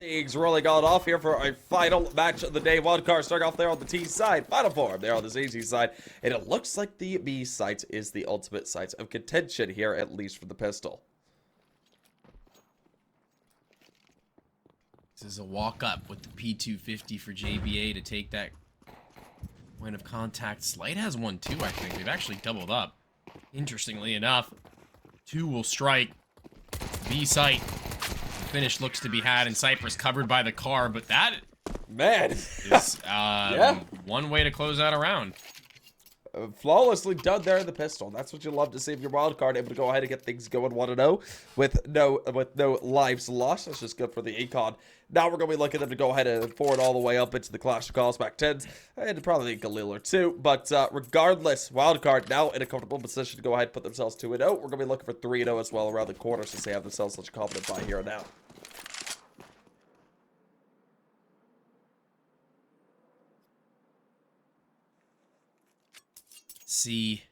Things really got off here for a final match of the day. Wildcard starting off there on the T side. Final form there on the CCT side. And it looks like the B site is the ultimate site of contention here, at least for the pistol. This is a walk-up with the P250 for JBA to take that point of contact. Slight has one too, I think. They've actually doubled up. Interestingly enough, two will strike. B site. The finish looks to be had, and Cypress covered by the car, but that Man, is one way to close out a round. Flawlessly done there in the pistol. That's what you love to see if your wildcard able to go ahead and get things going 1-0 with no lives lost. That's just good for the econ. Now we're going to be looking at them to go ahead and forward all the way up into the Clash of Calls back 10s and probably a Galil or two. But regardless, wildcard now in a comfortable position to go ahead and put themselves 2-0. We're going to be looking for 3-0 as well around the corner since they have themselves such a confident buy here and now. See.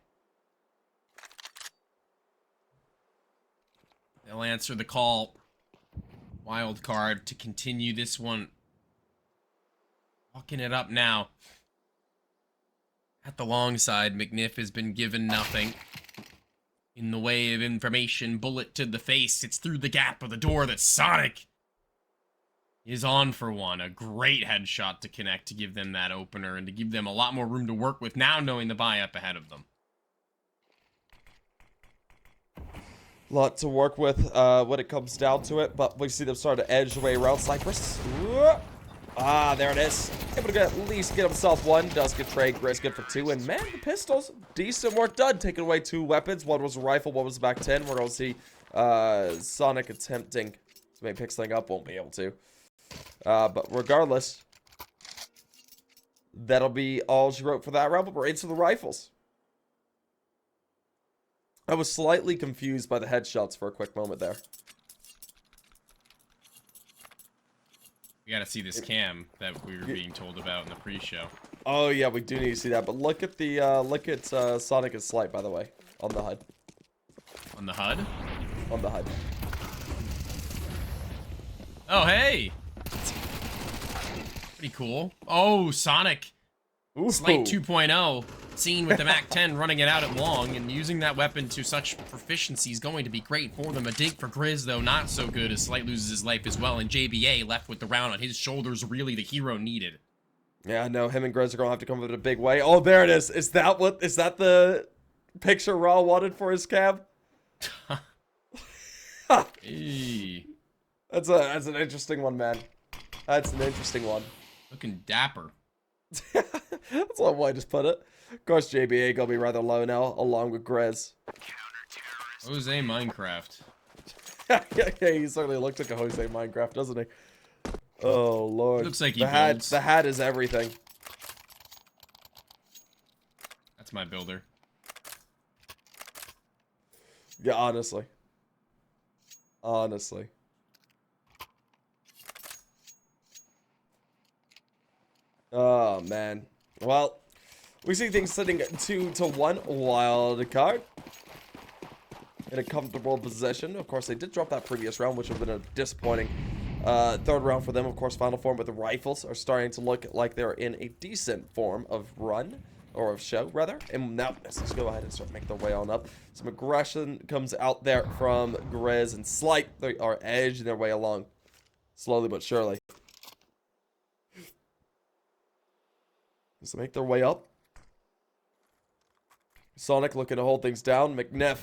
They'll answer the call. Wild card to continue this one. Walking it up now. At the long side, McNiff has been given nothing in the way of information. Bullet to the face. It's through the gap of the door that Sonic is on for one. A great headshot to connect to give them that opener and to give them a lot more room to work with now, knowing the buy up ahead of them. Lot to work with when it comes down to it, but we see them start to edge away around Cypress. Ah, there it is. Able to at least get himself one. Does get trade. Grizz good for two. And man, the pistols, decent work done. Taking away two weapons. One was a rifle, one was a back 10. We're going to see Sonic attempting to maybe pick something up. Won't be able to. But regardless, that'll be all she wrote for that round. But we're into the rifles. I was slightly confused by the headshots for a quick moment there. We gotta see this cam that we were being told about in the pre-show. Oh yeah, we do need to see that. But look at the Sonic and Slight, by the way, on the HUD. On the HUD? On the HUD. Oh hey, pretty cool. Oh, Sonic. Ooh. Slight 2.0. Seen with the MAC-10 running it out at long and using that weapon to such proficiency is going to be great for them. A dig for Grizz, though, not so good as Slight loses his life as well, and JBA left with the round on his shoulders, really the hero needed. Yeah, I know him and Grizz are gonna have to come up in a big way. Oh, there it is. Is that the picture Raw wanted for his cab? Hey. That's an interesting one, man. That's an interesting one. Looking dapper. That's one way to just put it. Of course, JBA gonna be rather low now, along with Grizz. Jose Minecraft. Yeah, he certainly looks like a Jose Minecraft, doesn't he? Oh lord. Looks like he builds. The hat is everything. That's my builder. Yeah, honestly. Honestly. Oh man. Well, we see things sitting 2-1 wild card in a comfortable position. Of course, they did drop that previous round, which would have been a disappointing third round for them. Of course, final form with the rifles are starting to look like they're in a decent form of run, or of show, rather. And now, let's go ahead and start making their way on up. Some aggression comes out there from Grizz and Slight. They are edging their way along, slowly but surely. Just make their way up. Sonic looking to hold things down. McNiff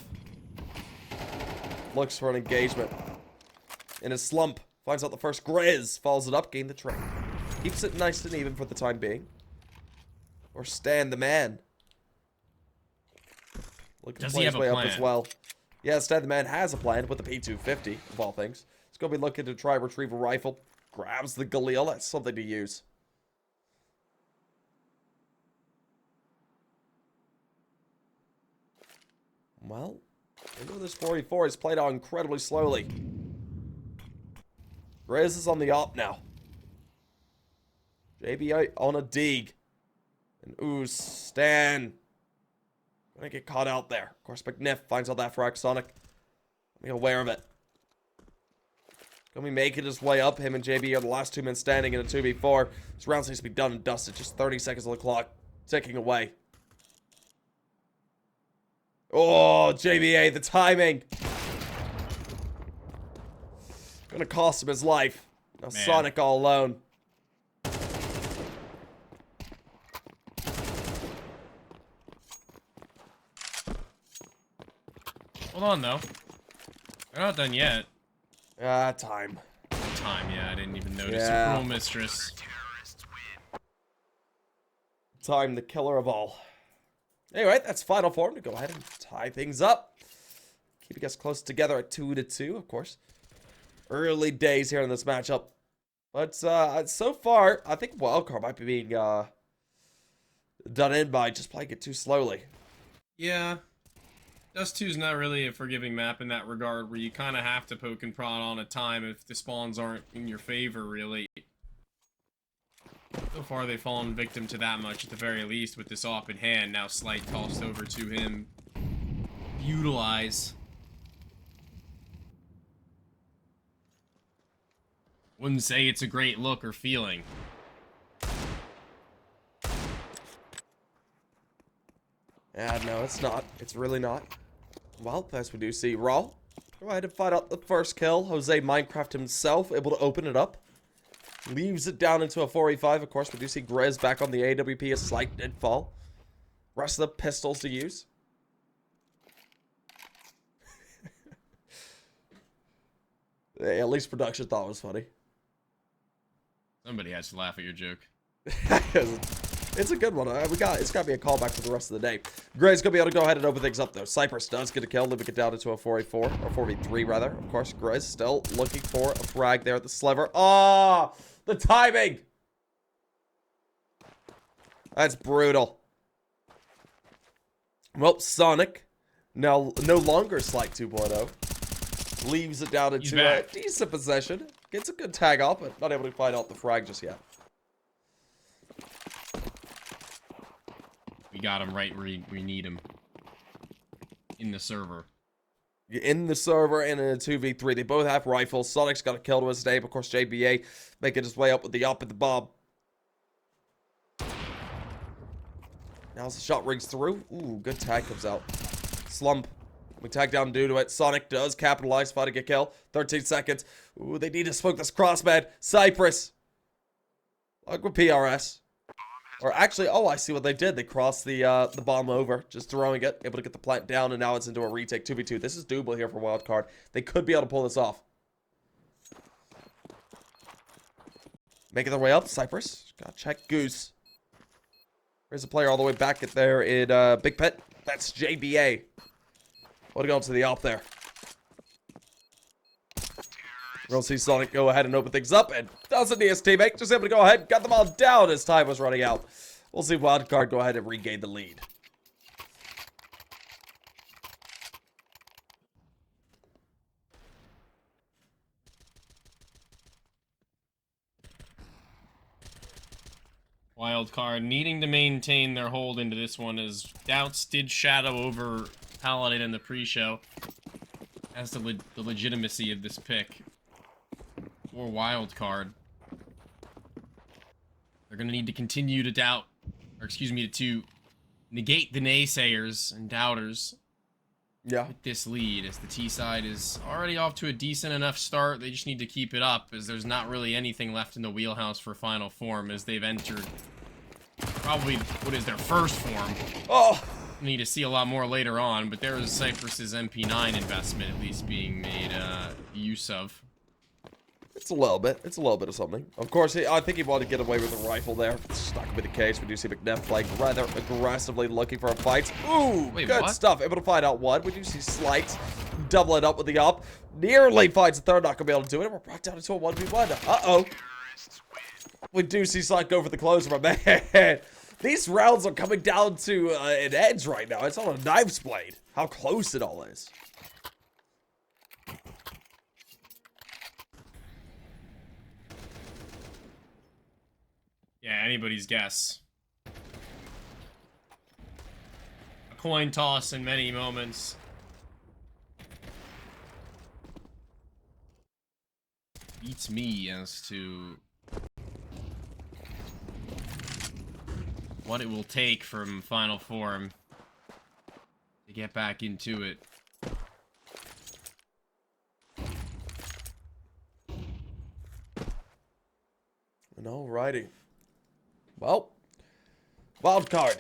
looks for an engagement. In his slump, finds out the first. Grizz follows it up, gain the trade. Keeps it nice and even for the time being. Or Stan the man. Looking to play his way up as well. Yeah, Stan the man has a plan with the P250, of all things. He's going to be looking to try retrieve a rifle. Grabs the Galil. That's something to use. Well, into this 44 is played out incredibly slowly. Grizz is on the op now. JBA on a dig. And ooh, Stan. Gonna get caught out there. Of course, McNiff finds out that for Sonic. Be aware of it. Gonna be making his way up. Him and JB are the last 2 men standing in a 2v4. This round seems to be done and dusted. Just 30 seconds on the clock. Ticking away. Oh, JBA, the timing. Gonna cost him his life. Now Man. Sonic all alone. Hold on, though. They're not done yet. Time. Time, yeah, I didn't even notice. Yeah. A cruel mistress. Time, the killer of all. Anyway, that's final form to go ahead and tie things up. Keeping us close together at 2-2, of course. Early days here in this matchup. But so far, I think Wildcard might be being done in by just playing it too slowly. Yeah. Dust 2 is not really a forgiving map in that regard, where you kind of have to poke and prod on a time if the spawns aren't in your favor, really. So far, they've fallen victim to that much, at the very least, with this op in hand. Now Slight tossed over to him. Utilize. Wouldn't say it's a great look or feeling. Yeah, no, it's not. It's really not. Well, as we do see, Raw, go ahead and find out the first kill. Jose Minecraft himself able to open it up. Leaves it down into a 4v5. Of course, we do see Grizz back on the AWP. A Slight did fall. Rest of the pistols to use. Hey, at least production thought it was funny. Somebody has to laugh at your joke. It's a good one. It's got to be a callback for the rest of the day. Gray's going to be able to go ahead and open things up, though. Cypress does get a kill, living it down into a 4v4, or 4v3, rather. Of course, Gray's still looking for a frag there at the sliver. Ah, oh, the timing! That's brutal. Well, Sonic, now no longer Slight 2.0, leaves it down into a decent possession. Gets a good tag off, but not able to find out the frag just yet. We got him right where we need him. In the server. In the server and in a 2v3. They both have rifles. Sonic's got a kill to his name. Of course, JBA making his way up with the up and the bomb. Now as the shot rings through. Ooh, good tag comes out. Slump. We tag down due to it. Sonic does capitalize, finding a kill. 13 seconds. Ooh, they need to smoke this crossman. Cypress. Like with PRS. Or actually, oh, I see what they did. They crossed the bomb over, just throwing it, able to get the plant down, and now it's into a retake 2v2. This is doable here for Wildcard. They could be able to pull this off. Making their way up, Cypress. Gotta check Goose. There's a player all the way back at there in Big Pit. That's JBA. Want to go to the op there. We'll see Sonic go ahead and open things up, and doesn't need his teammate. Just able to go ahead, got them all down as time was running out. We'll see Wildcard go ahead and regain the lead. Wildcard needing to maintain their hold into this one, as doubts did shadow over Paladin in the pre-show as to the legitimacy of this pick. Or Wildcard. They're gonna need to continue to doubt, or excuse me, to negate the naysayers and doubters. Yeah. With this lead, as the T side is already off to a decent enough start. They just need to keep it up, as there's not really anything left in the wheelhouse for final form, as they've entered probably what is their first form. Oh! Need to see a lot more later on, but there is Cypress's MP9 investment at least being made use of. It's a little bit. It's a little bit of something. Of course, I think he wanted to get away with the rifle there. It's not going to be the case. We do see McNeff playing rather aggressively, looking for a fight. Ooh, wait, good what? stuff. Able to find out one. We do see Slight double it up with the up. Nearly finds a third. Not going to be able to do it. We're brought down into a 1v1. Uh-oh. We do see Slight go for the closer, but man, these rounds are coming down to an edge right now. It's on a knife's blade. How close it all is. Yeah, anybody's guess. A coin toss in many moments. beats me as to what it will take from Final Form to get back into it. Alrighty. Well, Wildcard.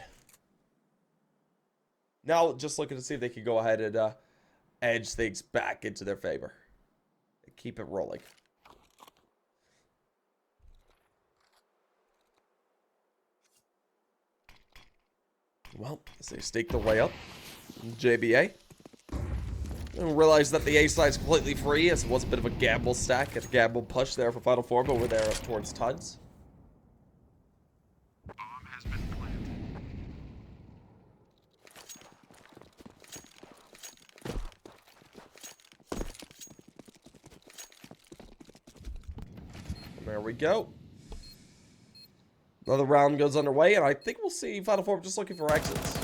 Now, just looking to see if they can go ahead and edge things back into their favor. Keep it rolling. Well, as they stake their way up, JBA. And realize that the A side's completely free, as it was a bit of a gamble stack and a gamble push there for Final Form over there up towards Tuds. There we go. Another round goes underway, and I think we'll see Final Form just looking for exits.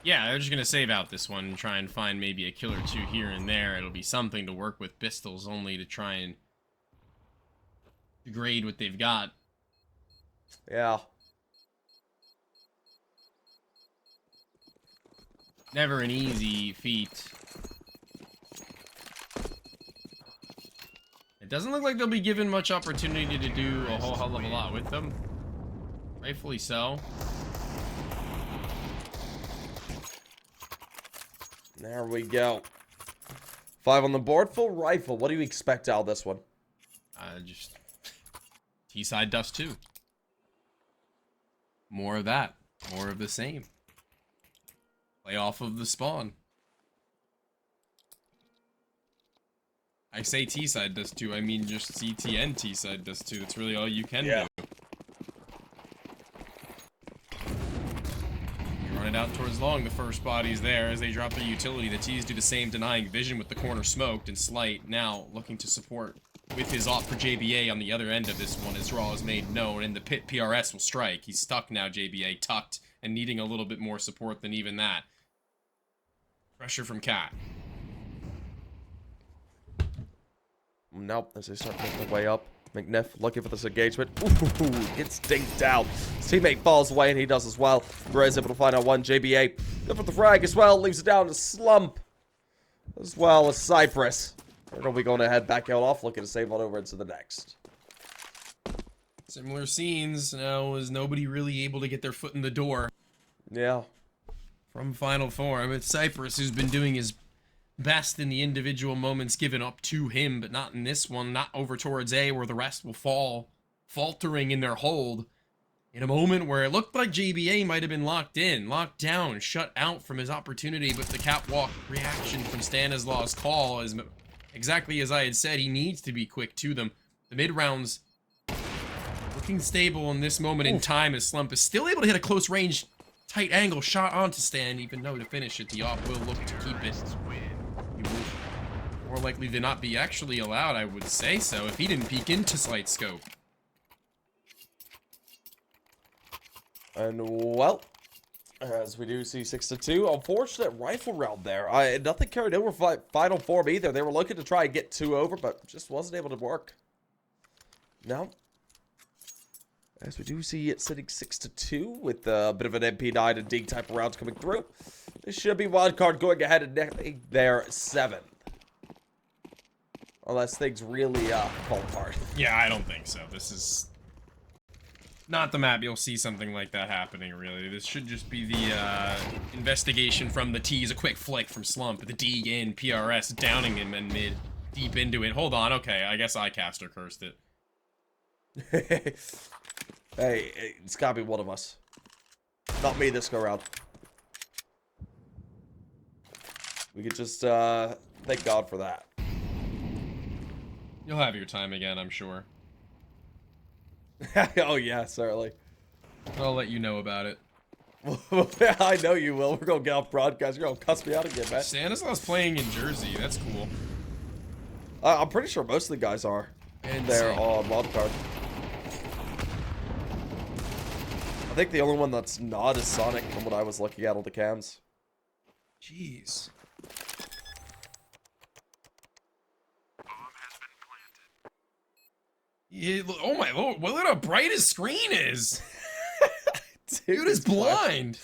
Yeah, they're just gonna save out this one and try and find maybe a kill or two here and there. It'll be something to work with pistols only to try and degrade what they've got. Yeah. Never an easy feat. It doesn't look like they'll be given much opportunity to do a whole hell of a lot with them. Rightfully so. There we go. 5 on the board. Full rifle. What do you expect out of this one? Just T-side dust too. More of that. More of the same. Play off of the spawn. I say T-side dust too, I mean just CT and T-side dust too. That's really all you can do. You run it out towards long, the first body's there. As they drop their utility, the T's do the same, denying vision with the corner smoked, and Slight now looking to support with his op for JBA on the other end of this one as draw is made known, and the pit PRS will strike. He's stuck now, JBA, tucked, and needing a little bit more support than even that. Pressure from Cat. Nope, as they start making their way up. McNiff looking for this engagement. Ooh, gets dinked out. His teammate falls away, and he does as well. Rez able to find out one. JBA good for the frag as well. Leaves it down to Slump. As well as Cypress. We're going to be going to head back out off, looking to save on over into the next. Similar scenes now, is nobody really able to get their foot in the door. Yeah. From Final Form, it's Cypress who's been doing his best in the individual moments given up to him, but not in this one, not over towards A, where the rest will fall, faltering in their hold. In a moment where it looked like JBA might have been locked in, locked down, shut out from his opportunity, but the catwalk reaction from Stanislaw's call is exactly as I had said, he needs to be quick to them. The mid-rounds looking stable in this moment in time as Slump is still able to hit a close range, tight angle shot onto Stan, even though to finish it, the op will look to keep it. He will more likely than not be actually allowed, I would say so, if he didn't peek into Slight Scope. And, well, as we do see 6-2, unfortunate rifle round there. Nothing carried over Final Form either. They were looking to try and get 2 over, but just wasn't able to work. Now, as we do see it sitting 6-2 with a bit of an MP9 and Dig type of rounds coming through. This should be Wildcard going ahead and netting their 7th. Unless things really fall apart. Yeah, I don't think so. This is not the map you'll see something like that happening, really. This should just be the investigation from the T's, a quick flick from Slump, the Dig in, PRS downing him and mid, deep into it. Hold on, okay, I guess iCaster cursed it. Hey, it's gotta be one of us. Not me this go round. We could just, thank God for that. You'll have your time again, I'm sure. Oh yeah, certainly. I'll let you know about it. I know you will. We're gonna get off broadcast. You're gonna cuss me out again, man. Stanislaw's playing in Jersey. That's cool. I'm pretty sure most of the guys are. And they're on Wildcard. I think the only one that's not is Sonic from what I was looking at on the cams. Jeez. Oh my lord, look how bright his screen is. Dude is it's blind.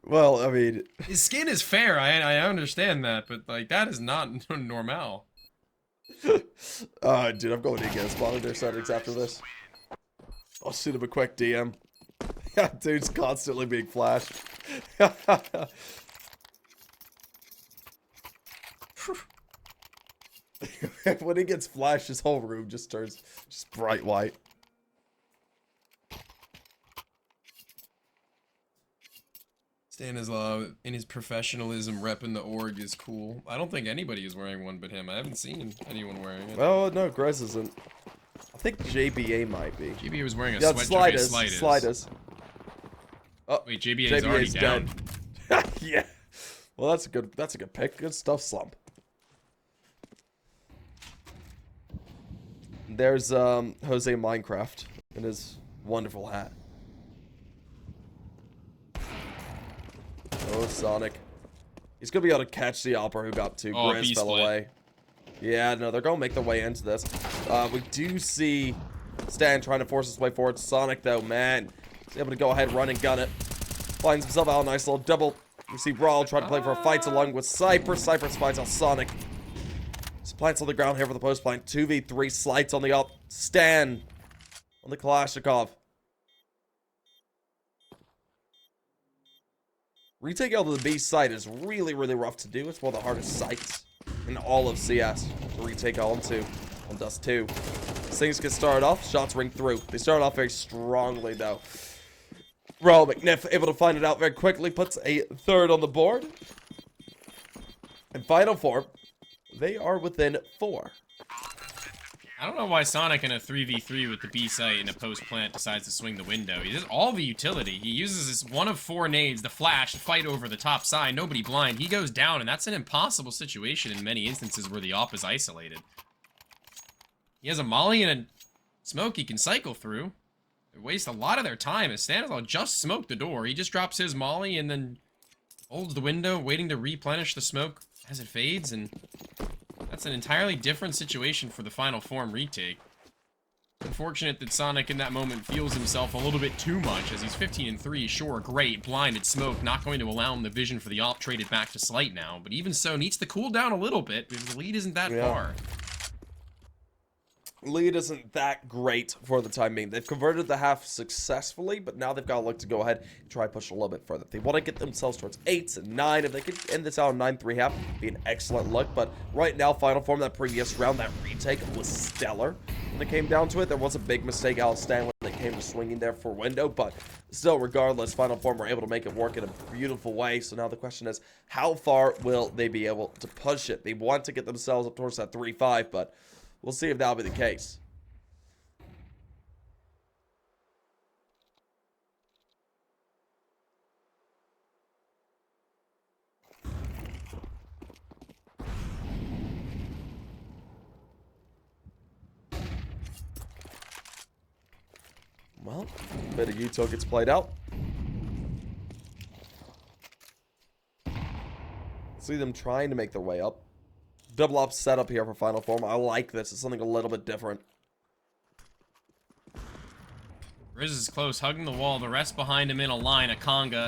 Well, I mean, His skin is fair, I understand that, but like that is not normal. dude, I'm going against monitor settings after this. I'll shoot him a quick DM. Yeah, dude's constantly being flashed. When he gets flashed, his whole room just turns just bright white. Stanislav, in his professionalism, repping the org is cool. I don't think anybody is wearing one but him. I haven't seen anyone wearing it. Oh, no, Grez isn't. I think JBA might be. JBA was wearing a Yeah, sweat jacket. Sliders. Oh, wait, JBA's already down. Dead. Yeah. Well, that's a good pick. Good stuff, Slump. There's Jose Minecraft in his wonderful hat. Oh, Sonic. He's gonna be able to catch the Opera who got two. Oh, Grizz fell away. Yeah, no, they're gonna make their way into this. We do see Stan trying to force his way forward. Sonic, though, man, he's able to go ahead, run and gun it. Finds himself out a nice little double. We see Brawl trying to play for a fight along with Cypress. Cypress finds out Sonic. Plants on the ground here for the post plant. 2v3 slides on the up. Stan on the Kalashnikov. Retake out of the B site is really, really rough to do. It's one of the hardest sites in all of CS to retake onto on Dust 2. Things get started off, shots ring through. They start off very strongly though. Raul McNiff able to find it out very quickly, puts a third on the board. And final form, they are within 4. I don't know why Sonic in a 3v3 with the B site in a post plant decides to swing the window. He does all the utility. He uses his 1 of 4 nades, the flash, to fight over the top side. Nobody blind. He goes down, and that's an impossible situation in many instances where the op is isolated. He has a molly and a smoke he can cycle through. They waste a lot of their time as Stanislav just smoked the door. He just drops his molly and then holds the window, waiting to replenish the smoke as it fades, and that's an entirely different situation for the final form retake. It's unfortunate that Sonic in that moment feels himself a little bit too much, as he's 15-3, sure, great, blinded smoke, not going to allow him the vision for the op traded back to Slight now, but even so, needs to cool down a little bit, because the lead isn't that far. Lead isn't that great for the time being. They've converted the half successfully, but now they've got to look to go ahead and try and push a little bit further. They want to get themselves towards 8s and 9. If they could end this out on 9-3 half, it'd be an excellent look. But right now, final form, that previous round, that retake was stellar. When it came down to it, there was a big mistake out of Stan when they came to swinging there for window. But still, regardless, final form were able to make it work in a beautiful way. So now the question is, how far will they be able to push it? They want to get themselves up towards that 3-5, but we'll see if that'll be the case. Well, a bit of Utah gets played out. See them trying to make their way up. Double up setup here for final form. I like this. It's something a little bit different. Riz is close, hugging the wall. The rest behind him in a line, a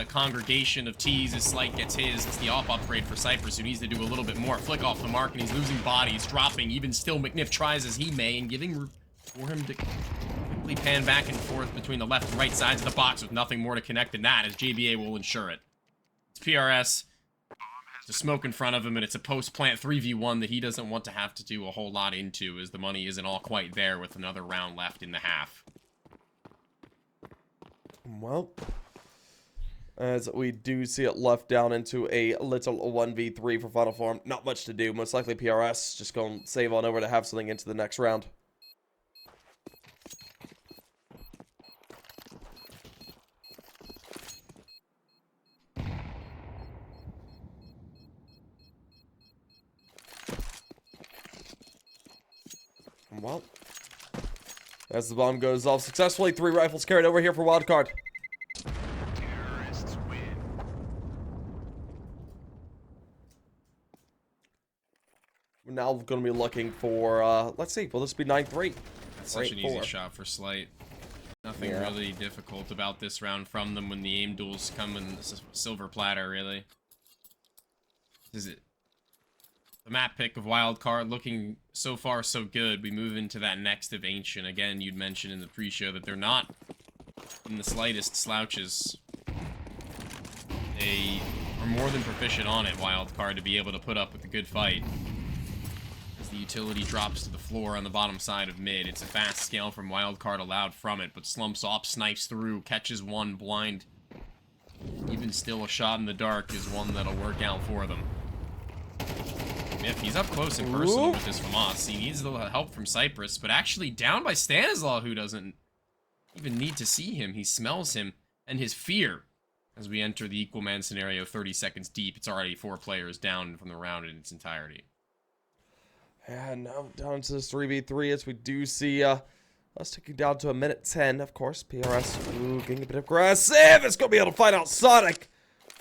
congregation of T's as Slight gets his. It's the op upgrade for Cypress, who needs to do a little bit more. Flick off the mark, and he's losing bodies, dropping. Even still, McNiff tries as he may, and giving room for him to quickly pan back and forth between the left and right sides of the box with nothing more to connect than that, as JBA will ensure it. It's PRS. There's a smoke in front of him, and it's a post-plant 3v1 that he doesn't want to have to do a whole lot into, as the money isn't all quite there with another round left in the half. Well, as we do see it left down into a little 1v3 for final form. Not much to do. Most likely PRS just going to save on over to have something into the next round. Well, as the bomb goes off successfully, 3 rifles carried over here for Wildcard. Terrorists win. We're now going to be looking for, let's see, will this be 9-3? such an easy 4. shot for Slight. Nothing Yeah. really difficult about this round from them when the aim duels come in the silver platter, really. Is it? The map pick of Wildcard looking so far so good. We move into that next of Ancient. Again, you'd mentioned in the pre-show that they're not in the slightest slouches. They are more than proficient on it, Wildcard, to be able to put up with a good fight. As the utility drops to the floor on the bottom side of mid, it's a fast scale from Wildcard allowed from it, but slumps off, snipes through, catches one blind. Even still, a shot in the dark is one that'll work out for them. If he's up close and personal with this FAMAS, he needs a little help from Cypress, but actually down by Stanislaw, who doesn't even need to see him. He smells him and his fear. As we enter the equal man scenario 30 seconds deep, it's already 4 players down from the round in its entirety. And now down to this 3v3 as we do see us ticking down to 1:10, of course. PRS, ooh, getting a bit aggressive. It's going to be able to find out Sonic.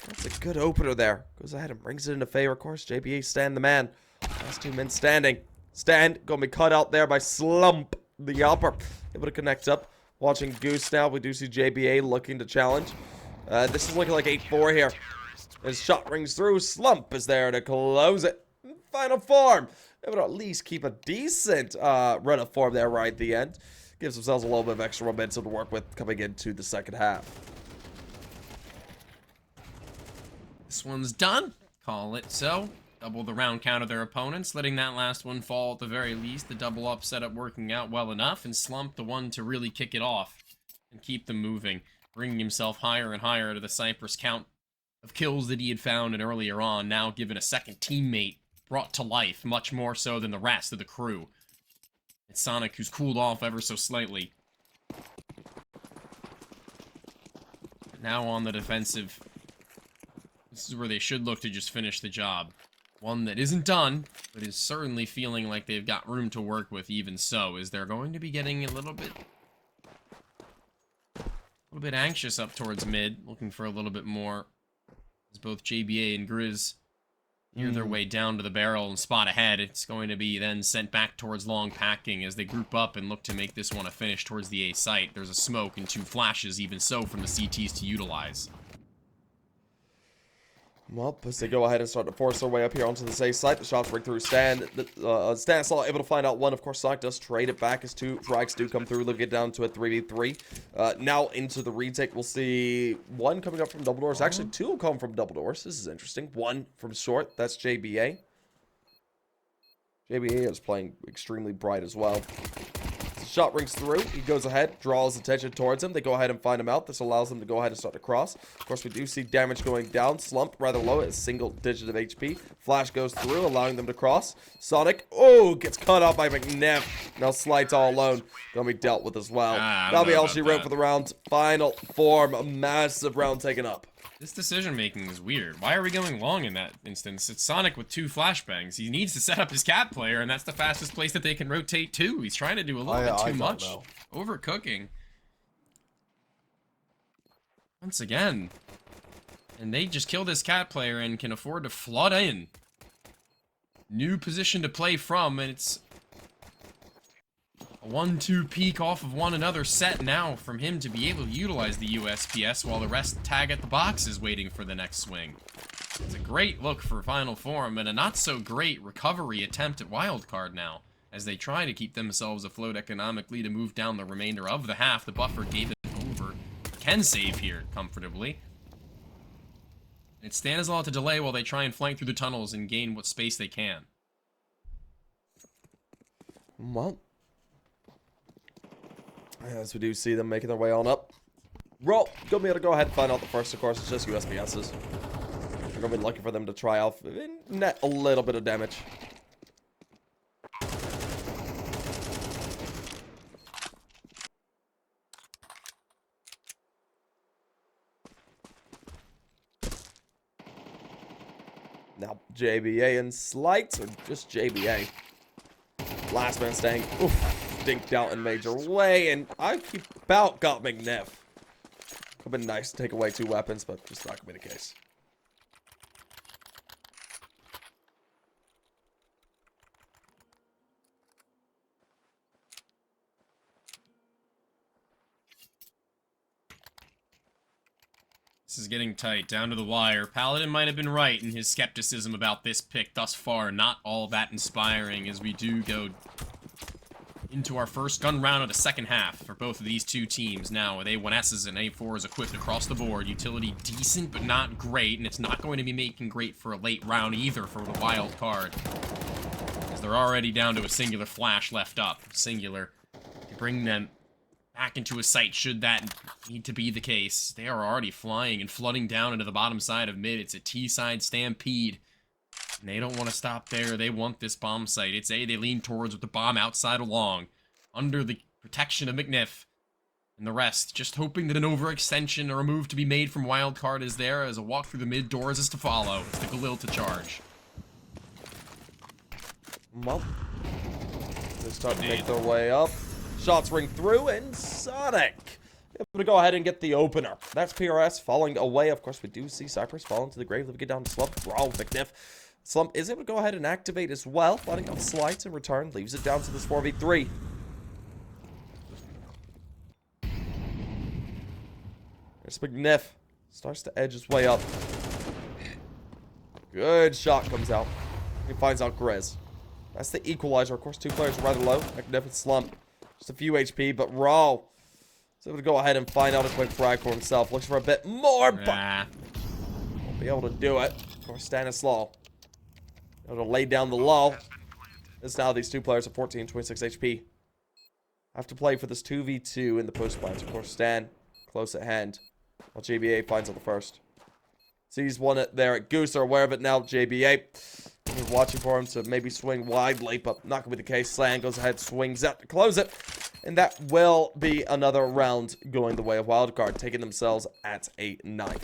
That's a good opener there. Goes ahead and brings it into favor, of course. JBA stand the man. Last 2 men standing. Stand, going to be cut out there by Slump, the upper. Able to connect up. Watching Goose now, we do see JBA looking to challenge. This is looking like 8-4 here. His shot rings through. Slump is there to close it. Final form. Able to at least keep a decent run of form there right at the end. Gives themselves a little bit of extra momentum to work with coming into the second half. This one's done. Call it so. Double the round count of their opponents, letting that last one fall at the very least. The double up setup working out well enough, and Slump the one to really kick it off and keep them moving, bringing himself higher and higher to the Cypress count of kills that he had found and earlier on, now given a second teammate brought to life, much more so than the rest of the crew. It's Sonic who's cooled off ever so slightly. Now on the defensive. This is where they should look to just finish the job. One that isn't done, but is certainly feeling like they've got room to work with even so, is they're going to be getting a little bit anxious up towards mid, looking for a little bit more. As both JBA and Grizz near their way down to the barrel and spot ahead, it's going to be then sent back towards long packing as they group up and look to make this one a finish towards the A site. There's a smoke and 2 flashes even so from the CTs to utilize. Well, as they go ahead and start to force their way up here onto the safe site, the shots ring through Stanislaw able to find out one. Of course, Sonic does trade it back as 2 frags do come through, looking it down to a 3v3. Now into the retake, we'll see 1 coming up from double doors. Actually, 2 will come from double doors. This is interesting. 1 from short. That's JBA. JBA is playing extremely bright as well. Shot rings through. He goes ahead, draws attention towards him. They go ahead and find him out. This allows them to go ahead and start to cross. Of course, we do see damage going down. Slump rather low at a single digit of HP. Flash goes through, allowing them to cross. Sonic, oh, gets cut off by McNeff. Now Slight's all alone. Gonna be dealt with as well. That'll be all she wrote for the round. Final form. A massive round taken up. This decision-making is weird. Why are we going long in that instance? It's Sonic with 2 flashbangs. He needs to set up his cat player, and that's the fastest place that they can rotate to. He's trying to do a little bit too much. Overcooking. Once again. And they just kill this cat player and can afford to flood in. New position to play from, and it's a 1-2 peek off of one another set now from him to be able to utilize the USPS while the rest tag at the boxes waiting for the next swing. It's a great look for final form and a not so great recovery attempt at Wildcard now as they try to keep themselves afloat economically to move down the remainder of the half. The buffer gave it over. Can save here comfortably. It's Stanislaw to delay while they try and flank through the tunnels and gain what space they can. Well, as we do see them making their way on up. Roll. Gonna be able to go ahead and find out the first, of course. It's just USPSs. We're gonna be looking for them to try off net a little bit of damage. Now JBA and Slights, or just JBA. Last man staying. Oof. Dinked out in major way, and I keep about got McNeff. Could've been nice to take away 2 weapons, but just not gonna be the case. This is getting tight, down to the wire. Paladin might have been right in his skepticism about this pick thus far. Not all that inspiring as we do go into our first gun round of the second half for both of these two teams. Now, with A1Ss and A4s equipped across the board, utility decent but not great, and it's not going to be making great for a late round either for the wild card, as they're already down to a singular flash left up. Singular to bring them back into a site should that need to be the case. They are already flying and flooding down into the bottom side of mid. It's a T-side stampede. And they don't want to stop there. They want this bomb site. It's A they lean towards with the bomb outside along, under the protection of McNiff. And the rest, just hoping that an overextension or a move to be made from Wildcard is there, as a walk through the mid doors is to follow. It's the Galil to charge. Well, they start to make their way up. Shots ring through, and Sonic able to go ahead and get the opener. That's PRS falling away. Of course, we do see Cypress fall into the grave. Let me get down to Slump. Raw McNiff. Slump is able to go ahead and activate as well, letting out slides in return. Leaves it down to this 4v3. There's McNiff. Starts to edge his way up. Good shot comes out. He finds out Grizz. That's the equalizer. Of course, two players rather low. McNiff and Slump. Just a few HP, but Raw is able to go ahead and find out a quick frag for himself. Looks for a bit more, but won't be able to do it. Of course, Stanislaw able to lay down the low. As now these two players have 14 and 26 HP. Have to play for this 2v2 in the post plants. Of course, Stan close at hand, while JBA finds out the first. Sees one there at Goose. Are aware of it now. JBA is watching for him to maybe swing widely, but not going to be the case. Slan goes ahead, swings out to close it. And that will be another round going the way of Wildcard, taking themselves at a 9.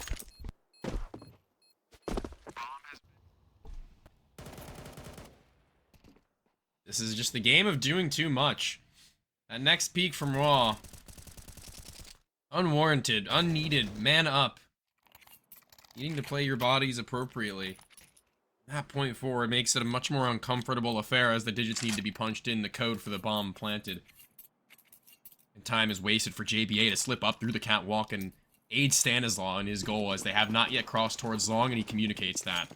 This is just the game of doing too much. That next peek from Raw. Unwarranted, unneeded, man up. Needing to play your bodies appropriately. That point forward makes it a much more uncomfortable affair as the digits need to be punched in the code for the bomb planted. And time is wasted for JBA to slip up through the catwalk and aid Stanislaw in his goal, as they have not yet crossed towards Long, and he communicates that.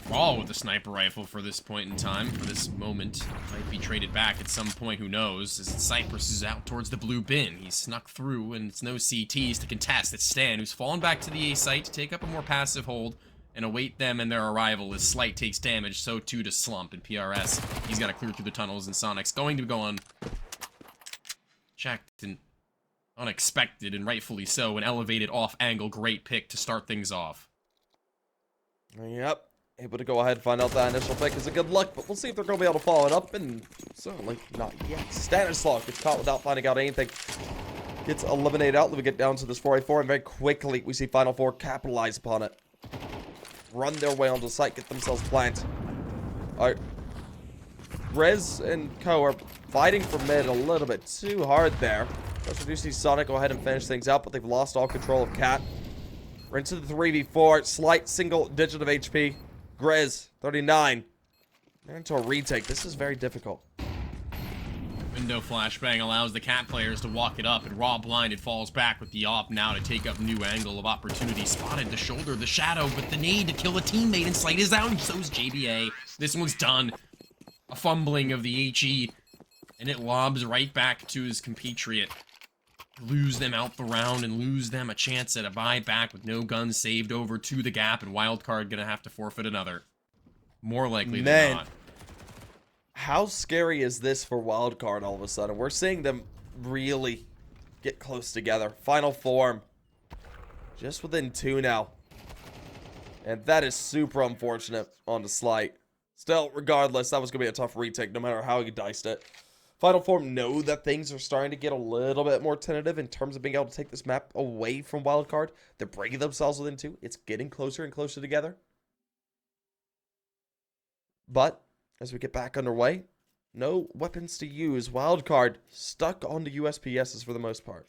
Raw with the sniper rifle for this point in time, for this moment. Might be traded back at some point, who knows, as Cypress is out towards the blue bin. He's snuck through, and it's no CTs to contest. It's Stan, who's fallen back to the A site to take up a more passive hold and await them and their arrival. As Slight takes damage, so too does Slump and PRS. He's got to clear through the tunnels, and Sonic's going to go on checked and unexpected, and rightfully so, an elevated off-angle great pick to start things off. Yep. Able to go ahead and find out that initial pick is a good luck, but we'll see if they're going to be able to follow it up, and certainly not yet. Stanislaw gets caught without finding out anything. Gets eliminated out. Let me get down to this 4v4, and very quickly we see Final Four capitalize upon it. Run their way onto the site, get themselves planted. Alright. Rez and Co are fighting for mid a little bit too hard there. Plus, we do see Sonic go ahead and finish things out, but they've lost all control of Cat. We're into the 3v4. Slight single digit of HP. Grizz, 39. They're into a retake. This is very difficult. Window flashbang allows the Cat players to walk it up, and Raw blinded falls back with the op now to take up new angle of opportunity. Spotted the shoulder, the shadow, but the need to kill a teammate, and Slate is down, so is JBA. This one's done. A fumbling of the HE, and it lobs right back to his compatriot. Lose them out the round and lose them a chance at a buyback with no guns saved over to the gap, and Wildcard gonna have to forfeit another. More likely than not. How scary is this for Wildcard all of a sudden? We're seeing them really get close together. Final form. Just within 2 now. And that is super unfortunate on the Slight. Still, regardless, that was going to be a tough retake no matter how you diced it. Final Form know that things are starting to get a little bit more tentative in terms of being able to take this map away from Wildcard. They're breaking themselves within 2. It's getting closer and closer together. But as we get back underway, no weapons to use. Wildcard stuck on the USPSs for the most part.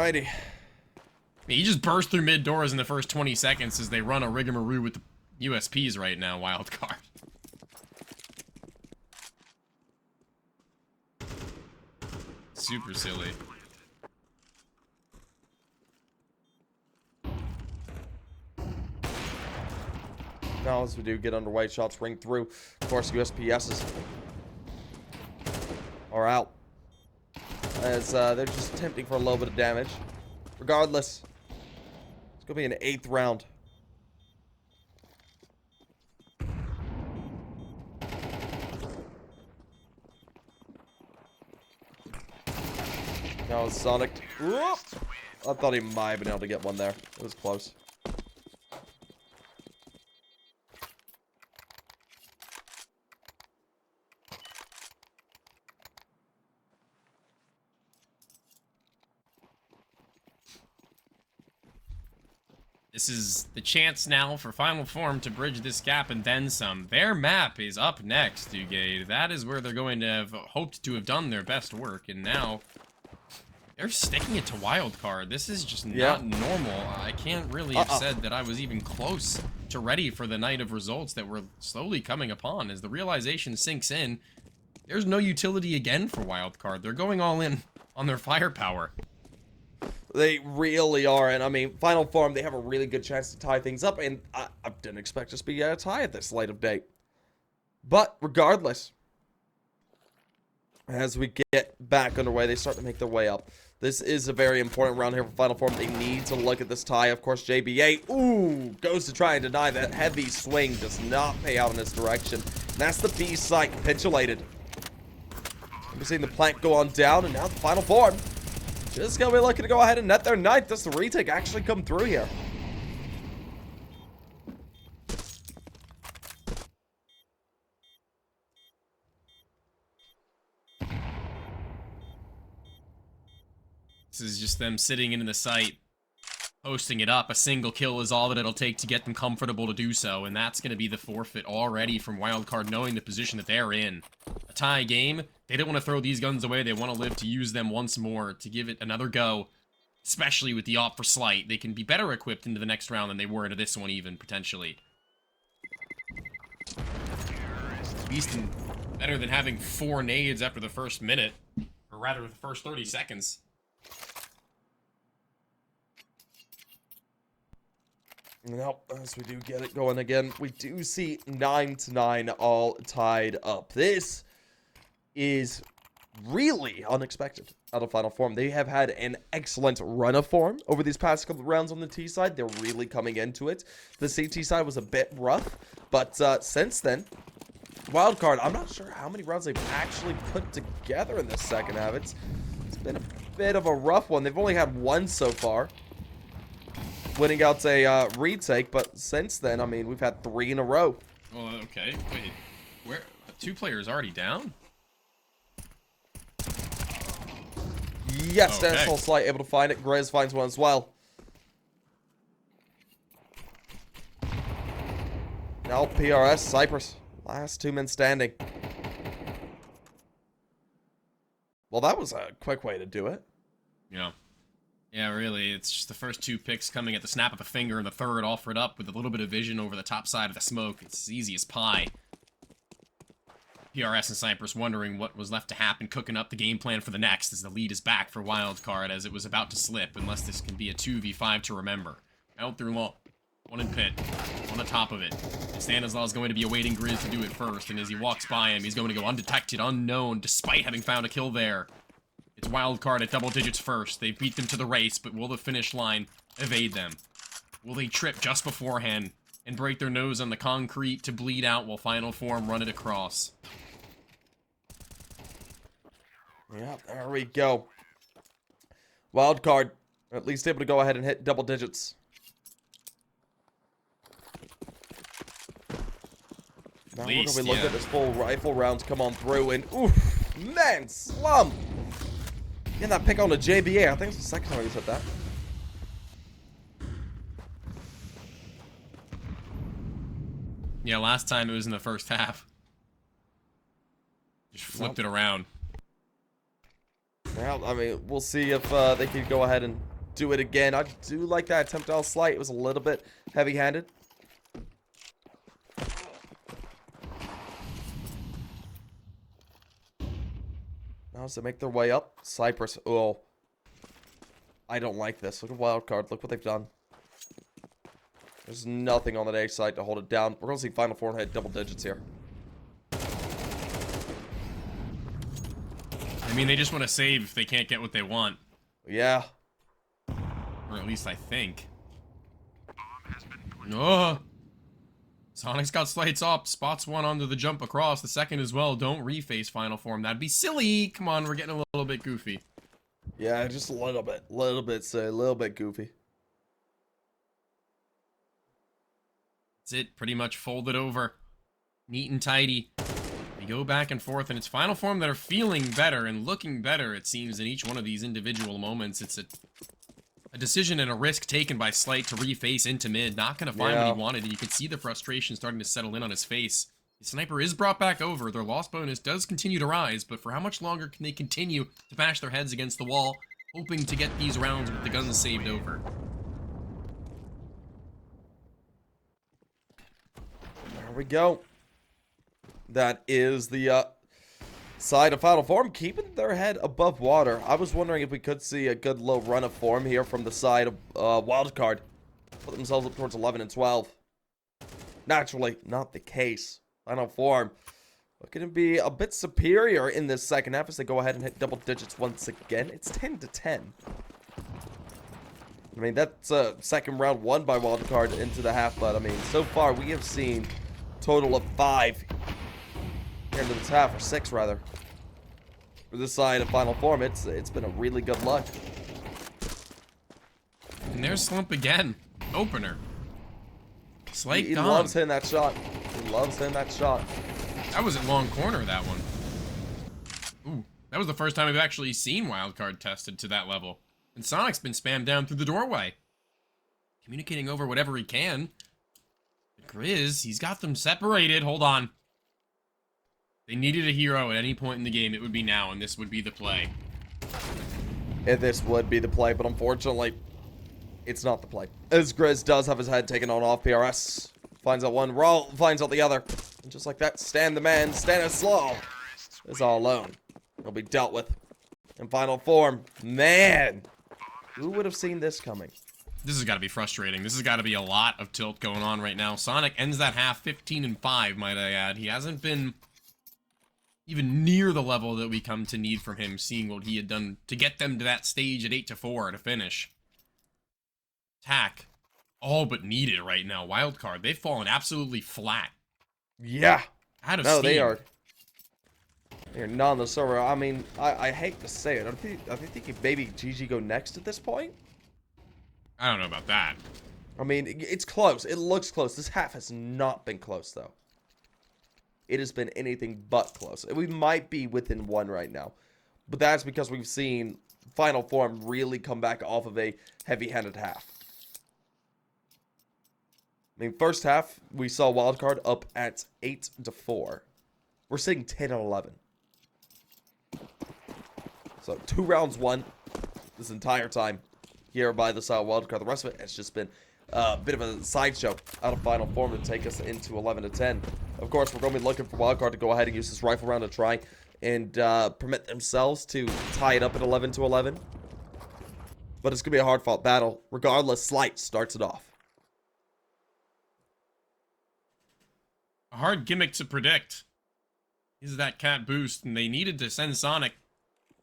Alrighty. He just burst through mid doors in the first 20 seconds as they run a rigmarole with the USPs right now, Wildcard. Super silly. Now as we do get underway, shots ring through. Of course, USPSs are out. As they're just attempting for a little bit of damage. Regardless, it's going to be an 8th round. Now Sonic. Whoop! I thought he might have been able to get one there. It was close. This is the chance now for Final Form to bridge this gap and then some. Their map is up next, Dugade. That is where they're going to have hoped to have done their best work, and now they're sticking it to Wildcard. This is just not normal. I can't really have said that I was even close to ready for the night of results that we're slowly coming upon. As the realization sinks in, there's no utility again for Wildcard. They're going all in on their firepower. They really are, and I mean, Final Form, they have a really good chance to tie things up, and I didn't expect us to be a tie at this late of date. But, regardless, as we get back underway, they start to make their way up. This is a very important round here for Final Form. They need to look at this tie. Of course, JBA, goes to try and deny that. Heavy swing does not pay out in this direction. And that's the B site capitulated. We're seeing the plank go on down, and now the Final Form just gonna be looking to go ahead and net their 9th. Does the retake actually come through here? This is just them sitting in the site, posting it up. A single kill is all that it'll take to get them comfortable to do so, and that's going to be the forfeit already from Wildcard, knowing the position that they're in. A tie game, they don't want to throw these guns away. They want to live to use them once more, to give it another go, especially with the opt for Slight. They can be better equipped into the next round than they were into this one even, potentially. At least better than having 4 nades after the first minute, or rather the first 30 seconds. Nope, as we do get it going again, we do see 9-9 all tied up. This is really unexpected out of Final Form. They have had an excellent run of form over these past couple of rounds on the T side. They're really coming into it. The CT side was a bit rough, but since then, Wildcard, I'm not sure how many rounds they've actually put together in this second half. It's been a bit of a rough one. They've only had 1 so far, winning out a retake, but since then, I mean, we've had 3 in a row. Well, okay. Wait, where? 2 players already down? Yes, okay. National Slight able to find it. Grizz finds one as well. Now PRS, Cypress. Last 2 men standing. Well, that was a quick way to do it. Yeah. Yeah, really, it's just the first 2 picks coming at the snap of a finger, and the third offered up with a little bit of vision over the top side of the smoke. It's easy as pie. PRS and Cypress wondering what was left to happen, cooking up the game plan for the next, as the lead is back for Wildcard, as it was about to slip, unless this can be a 2v5 to remember. Out through long. 1 in pit. On the top of it. Stanislaw is going to be awaiting Grizz to do it first, and as he walks by him, he's going to go undetected, unknown, despite having found a kill there. It's Wildcard at double digits first. They beat them to the race, but will the finish line evade them? Will they trip just beforehand and break their nose on the concrete to bleed out while Final Form run it across? Yeah, there we go. Wildcard, at least able to go ahead and hit double digits. Now we're going to be looking at this full rifle rounds come on through, and oof, man, slump. Getting that pick on the JBA. I think it's the second time he said that. Yeah, last time it was in the first half. Just flipped it around. Well, I mean, we'll see if they can go ahead and do it again. I do like that attempt to slight. It was a little bit heavy-handed. Now as they make their way up, Cypress. Oh, I don't like this. Look at Wildcard. Look what they've done. There's nothing on the A side to hold it down. We're going to see Final Four hit double digits here. I mean, they just want to save if they can't get what they want. Yeah. Or at least I think. Oh! Sonic's got slights up. Spots one onto the jump across. The second as well. Don't reface Final Form. That'd be silly. Come on, we're getting a little bit goofy. Yeah, just a little bit. A little bit goofy. That's it. Pretty much folded over. Neat and tidy. We go back and forth, and it's Final Form that are feeling better and looking better, it seems, in each one of these individual moments. It's a decision and a risk taken by Slight to reface into mid. Not going to find what he wanted, and you can see the frustration starting to settle in on his face. The sniper is brought back over. Their loss bonus does continue to rise, but for how much longer can they continue to bash their heads against the wall, hoping to get these rounds with the guns saved over? There we go. That is the side of Final Form, keeping their head above water. I was wondering if we could see a good low run of form here from the side of Wildcard. Put themselves up towards 11 and 12. Naturally, not the case. Final Form looking to be a bit superior in this second half as they go ahead and hit double digits once again. It's 10 to 10. I mean, that's second round won by Wildcard into the half, but I mean, so far we have seen a total of 5 into this half, or 6 rather. For this side of Final Form, it's been a really good luck. And there's Slump again. Opener. Slight He gone. loves hitting that shot. He loves hitting that shot. That was at long corner, that one. Ooh, that was the first time I've actually seen Wildcard tested to that level. And Sonic's been spammed down through the doorway. Communicating over whatever he can. But Grizz, he's got them separated. Hold on. They needed a hero at any point in the game. It would be now, and this would be the play. And this would be the play, but unfortunately, it's not the play. As Grizz does have his head taken on off PRS. Finds out one, roll, finds out the other. And just like that, stand the man, stand as slow. Is all alone. He'll be dealt with. In Final Form, man. Who would have seen this coming? This has got to be frustrating. This has got to be a lot of tilt going on right now. Sonic ends that half 15 and 5, might I add. He hasn't been even near the level that we come to need from him, seeing what he had done to get them to that stage at 8 to 4 to finish. Attack. All but needed right now. Wildcard. They've fallen absolutely flat. Yeah. Out of No, steam. they are. They're not on the server. I mean, I hate to say it. I think maybe GG go next at this point. I don't know about that. I mean, it's close. It looks close. This half has not been close, though. It has been anything but close. We might be within 1 right now. But that's because we've seen Final Form really come back off of a heavy-handed half. I mean, first half, we saw Wildcard up at 8 to 4. We're seeing 10 and 11. So, 2 rounds won this entire time here by the side of Wildcard. The rest of it has just been a bit of a sideshow out of Final Form to take us into 11 to 10. Of course, we're going to be looking for Wildcard to go ahead and use this rifle round to try and permit themselves to tie it up at 11 to 11. But it's going to be a hard-fought battle. Regardless, Slight starts it off. A hard gimmick to predict. Is that cat boost, and they needed to send Sonic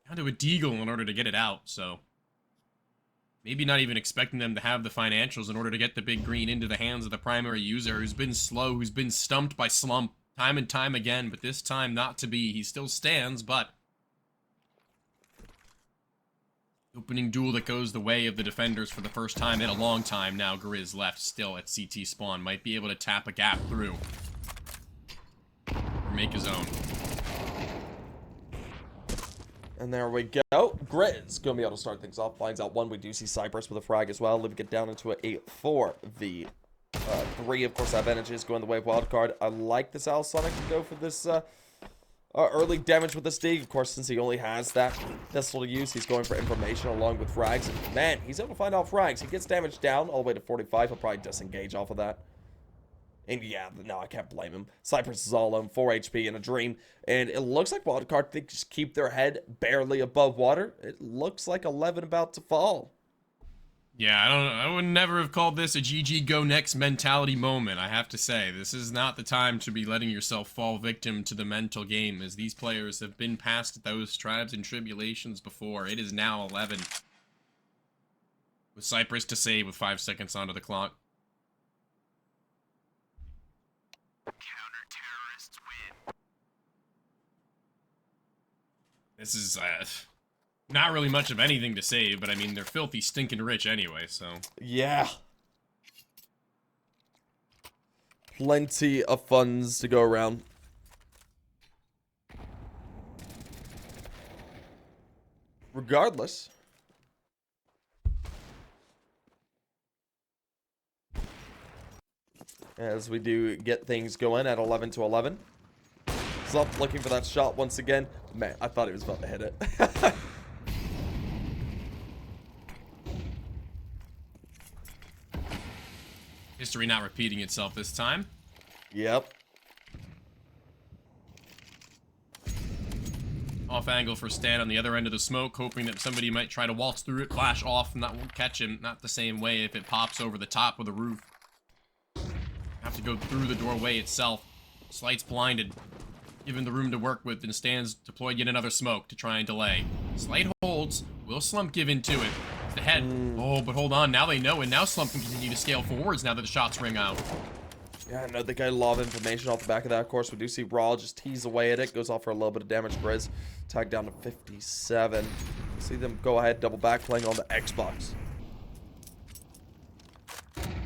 down to a deagle in order to get it out, so maybe not even expecting them to have the financials in order to get the big green into the hands of the primary user who's been slow, who's been stumped by Slump time and time again, but this time not to be. He still stands, but opening duel that goes the way of the defenders for the first time in a long time now. Grizz left still at CT spawn. Might be able to tap a gap through. Or make his own. And there we go. Grizz gonna be able to start things off. Finds out 1. We do see Cypress with a frag as well. Living it down into a 4v3. Of course, advantages going the way of Wildcard. I like this Al Sonic to go for this early damage with this dig. Of course, since he only has that pistol to use, he's going for information along with frags. And man, he's able to find out frags. He gets damage down all the way to 45. He'll probably disengage off of that. And yeah, no, I can't blame him. Cypress is all on 4 HP in a dream. And it looks like Wildcard, they just keep their head barely above water. It looks like 11 about to fall. Yeah, I would never have called this a GG go next mentality moment, I have to say. This is not the time to be letting yourself fall victim to the mental game, as these players have been past those tribes and tribulations before. It is now 11. With Cypress to save with 5 seconds onto the clock. Counter-terrorists win. This is, not really much of anything to save, but I mean, they're filthy stinking rich anyway, so. Yeah. Plenty of funds to go around. Regardless. As we do get things going at 11 to 11. Slump looking for that shot once again. Man, I thought he was about to hit it. History not repeating itself this time. Yep. Off angle for Stan on the other end of the smoke, hoping that somebody might try to waltz through it, flash off, and that won't catch him. Not the same way if it pops over the top of the roof. Have to go through the doorway itself. Slight's blinded, given the room to work with, and Stan's deployed yet another smoke to try and delay. Slight holds. Will Slump give into it? It's the head. Oh, but hold on. Now they know, and now Slump can continue to scale forwards now that the shots ring out. Yeah, no, they got a lot of information off the back of that. Of course, we do see Raw just tease away at it. Goes off for a little bit of damage. Grizz tagged down to 57. See them go ahead, double back, playing on the Xbox.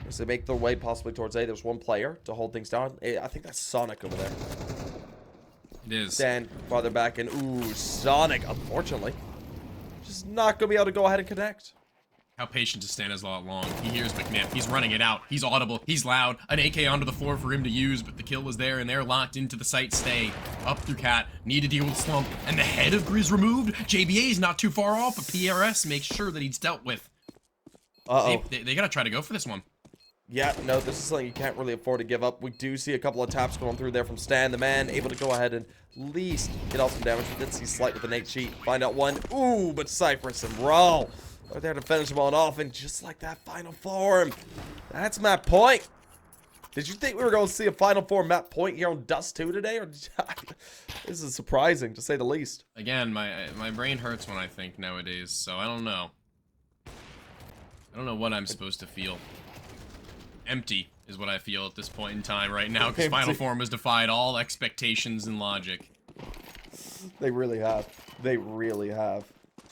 As they make their way possibly towards A, there's one player to hold things down. I think that's Sonic over there. It is. Stand farther back, and ooh, Sonic, unfortunately, just not going to be able to go ahead and connect. How patient to Stan is not long. He hears McNiff. He's running it out. He's audible. He's loud. An AK onto the floor for him to use, but the kill was there, and they're locked into the site stay. Up through Cat. Need to deal with Slump. And the head of Grizz removed. JBA is not too far off, but PRS makes sure that he's dealt with. Uh-oh. They gotta try to go for this one. Yeah, no, this is something you can't really afford to give up. We do see a couple of taps going through there from Stan. The man able to go ahead and at least get off some damage. We did see Slight with an 8 cheat. Find out one. Ooh, but Cypress and Raw are there to finish him on off. And just like that, final form. That's map point. Did you think we were going to see a final form map point here on Dust 2 today? Or this is surprising, to say the least. Again, my brain hurts when I think nowadays, so I don't know. I don't know what I'm supposed to feel. Empty is what I feel at this point in time right now, because Final Form has defied all expectations and logic. They really have. They really have.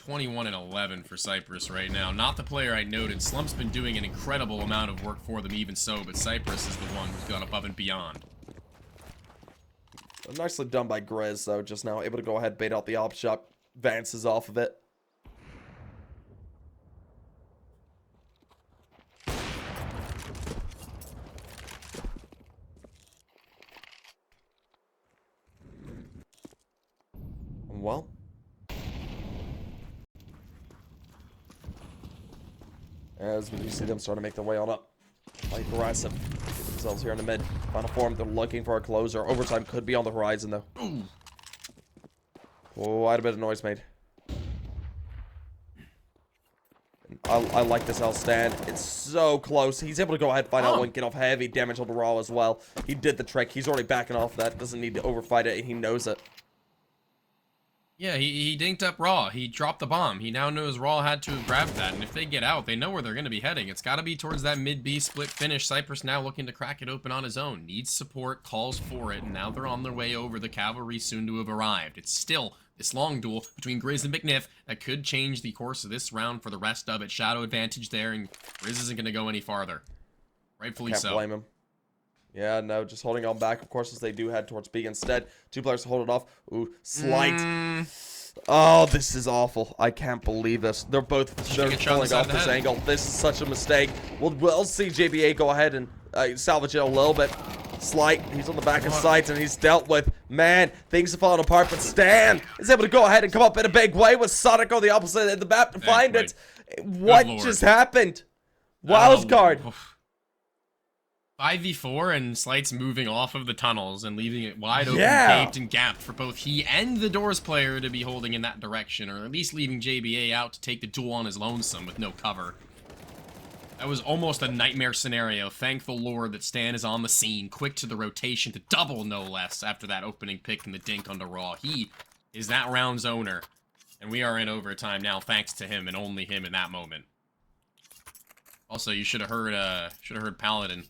21 and 11 for Cypress right now. Not the player I noted. Slump's been doing an incredible amount of work for them even so, but Cypress is the one who's gone above and beyond. Nicely done by Grizz, though, just now. Able to go ahead, bait out the op shot. Vance is off of it. Well, as we do see them starting to make their way on up, quite aggressive. Get themselves here in the mid. Final form, they're looking for a closer. Overtime could be on the horizon, though. Ooh. Quite a bit of noise made. I like this L stand. It's so close. He's able to go ahead, find out one, get off heavy damage on the Raw as well. He did the trick. He's already backing off that. Doesn't need to overfight it. He knows it. Yeah, he dinked up Raw. He dropped the bomb. He now knows Raw had to have grabbed that, and if they get out, they know where they're going to be heading. It's got to be towards that mid-B split finish. Cypress now looking to crack it open on his own. Needs support, calls for it, and now they're on their way over. The cavalry soon to have arrived. It's still this long duel between Grizz and McNiff that could change the course of this round for the rest of it. Shadow advantage there, and Grizz isn't going to go any farther. Rightfully so. Can't blame him. Yeah, no, just holding on back, of course, as they do head towards B instead. Two players to hold it off. Ooh, Slight. Oh, this is awful. I can't believe this. They're both pulling off this angle. This is such a mistake. We'll see JBA go ahead and salvage it a little bit. Slight, he's on the back of sights and he's dealt with. Man, things are falling apart, but Stan is able to go ahead and come up in a big way with Sonic on the opposite end of the map to find it. What just happened? Wildcard. 5v4 and Slight's moving off of the tunnels and leaving it wide open, caved and gapped for both he and the Doors player to be holding in that direction, or at least leaving JBA out to take the duel on his lonesome with no cover. That was almost a nightmare scenario. Thank the Lord that Stan is on the scene, quick to the rotation to double no less after that opening pick and the dink onto Raw. He is that round's owner, and we are in overtime now thanks to him and only him in that moment. Also, you should have heard Paladin.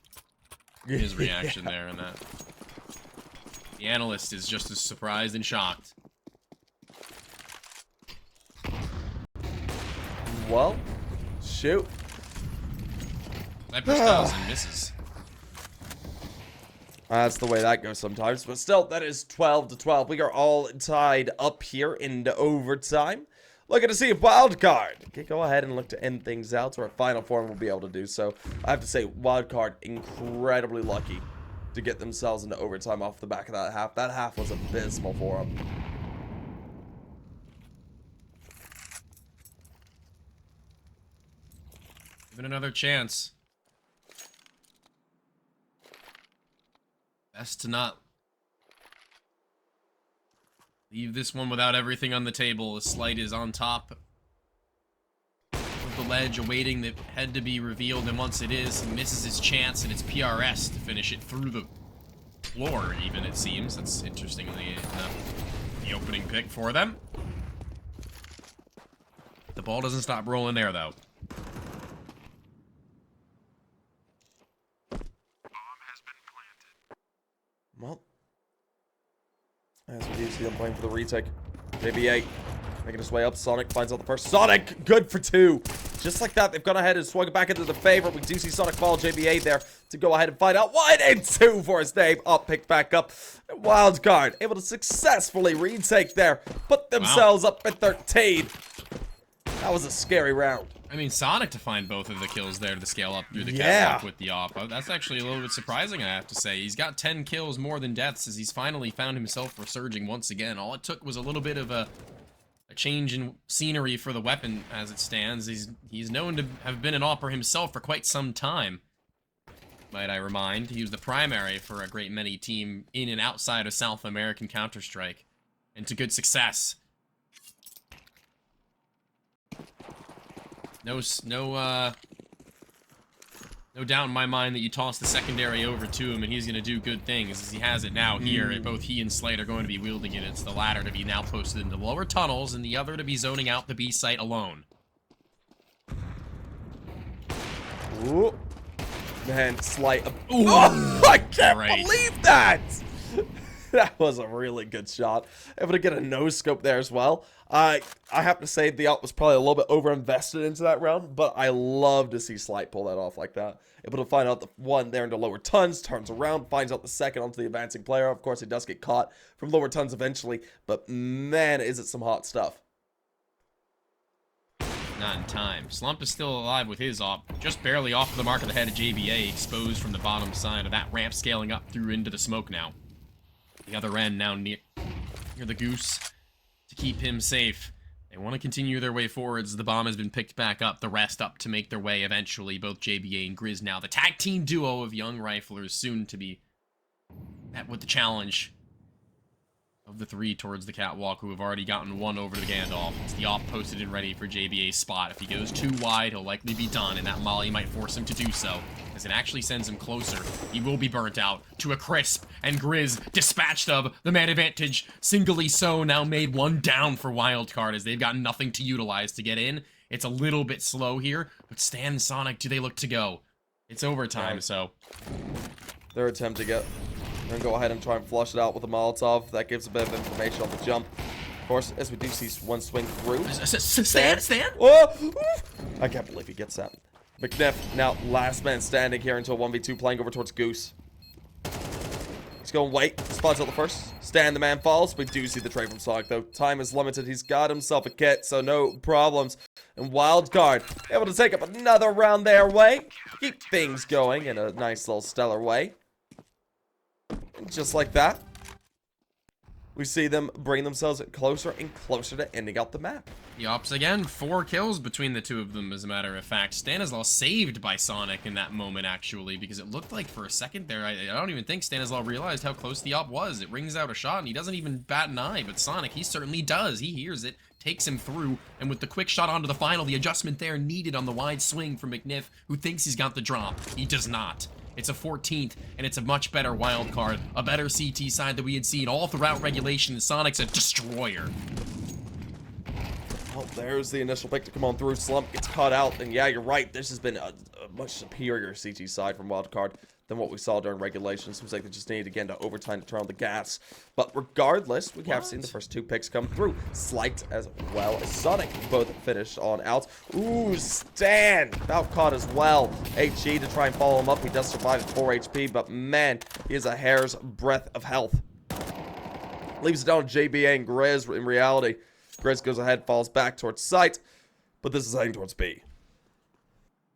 His reaction there and that. The analyst is just as surprised and shocked. Well, shoot. That styles and misses. That's the way that goes sometimes, but still, that is 12-12. We are all tied up here into overtime. Looking to see if Wildcard can go ahead and look to end things out, so our final form will be able to do so. I have to say, Wildcard incredibly lucky to get themselves into overtime off the back of that half. That half was abysmal for them. Given another chance. Best to not leave this one without everything on the table. Slight is on top of the ledge, awaiting the head to be revealed, and once it is, he misses his chance, and it's PRS to finish it through the floor, even, it seems. That's interestingly enough the opening pick for them. The ball doesn't stop rolling there, though. Well, as we do see them playing for the retake. JB8 making his way up. Sonic finds out the first. Sonic, good for 2. Just like that, they've gone ahead and swung it back into the favor. We do see Sonic follow JB8 there to go ahead and find out 1 and 2 for his name. Up, pick back up. Wildcard able to successfully retake there. Put themselves up at 13. That was a scary round. I mean, Sonic to find both of the kills there to scale up through the catwalk with the op. That's actually a little bit surprising, I have to say. He's got 10 kills more than deaths as he's finally found himself resurging once again. All it took was a little bit of a change in scenery for the weapon as it stands. He's known to have been an opper himself for quite some time. Might I remind, he was the primary for a great many team in and outside of South American Counter-Strike. And to good success. No doubt in my mind that you toss the secondary over to him and he's going to do good things, as he has it now here. Both he and Slight are going to be wielding it. It's the latter to be now posted into lower tunnels and the other to be zoning out the B site alone. Ooh. Man, Slight. Ooh. Oh, I can't believe that! That was a really good shot. Able to get a no-scope there as well. I have to say the op was probably a little bit over-invested into that round, but I love to see Slight pull that off like that. Able to find out the one there into lower tons, turns around, finds out the second onto the advancing player. Of course, he does get caught from lower tons eventually, but man, is it some hot stuff. Not in time. Slump is still alive with his op, just barely off the mark of the head of JBA, exposed from the bottom side of that ramp, scaling up through into the smoke now. The other end now near the Goose to keep him safe. They want to continue their way forwards. The bomb has been picked back up. The rest up to make their way eventually. Both JBA and Grizz now. The tag team duo of young riflers soon to be met with the challenge of the 3 towards the catwalk, who have already gotten 1 over to Gandalf. It's the op posted and ready for JBA's spot. If he goes too wide, he'll likely be done, and that molly might force him to do so, as it actually sends him closer. He will be burnt out to a crisp, and Grizz dispatched of the man advantage, singly so, now made 1 down for Wildcard, as they've got nothing to utilize to get in. It's a little bit slow here, but Stan and Sonic, do they look to go? It's overtime, so Their attempt to get... Then go ahead and try and flush it out with a Molotov. That gives a bit of information on the jump. Of course, as we do see one swing through. Stan? Oh! I can't believe he gets that. McNiff, now last man standing here until 1v2, playing over towards Goose. He's going to wait. Spots out the first. Stan, the man falls. We do see the trade from Sonic, though. Time is limited. He's got himself a kit, so no problems. And Wildcard, able to take up another round their way. Keep things going in a nice little stellar way. And just like that, we see them bring themselves closer and closer to ending out the map. The ops again, 4 kills between the two of them, as a matter of fact. Stanislaw saved by Sonic in that moment, actually, because it looked like for a second there, I don't even think Stanislaw realized how close the op was. It rings out a shot, and he doesn't even bat an eye, but Sonic, he certainly does. He hears it, takes him through, and with the quick shot onto the final, the adjustment there needed on the wide swing from McNiff, who thinks he's got the drop. He does not. It's a 14th, and it's a much better wild card, a better CT side that we had seen all throughout regulation, and Sonic's a destroyer. Well, there's the initial pick to come on through. Slump gets caught out, and yeah, you're right. This has been a much superior CT side from Wildcard than what we saw during regulation. Seems like they just needed, again, to overtime to turn on the gas. But regardless, we have seen the first 2 picks come through. Slight as well as Sonic both finished on outs. Ooh, Stan about caught as well. HE to try and follow him up. He does survive at 4 HP, but man, he has a hair's breadth of health. Leaves it down to JBA and Grizz in reality. Grizz goes ahead, falls back towards site, but this is heading towards B.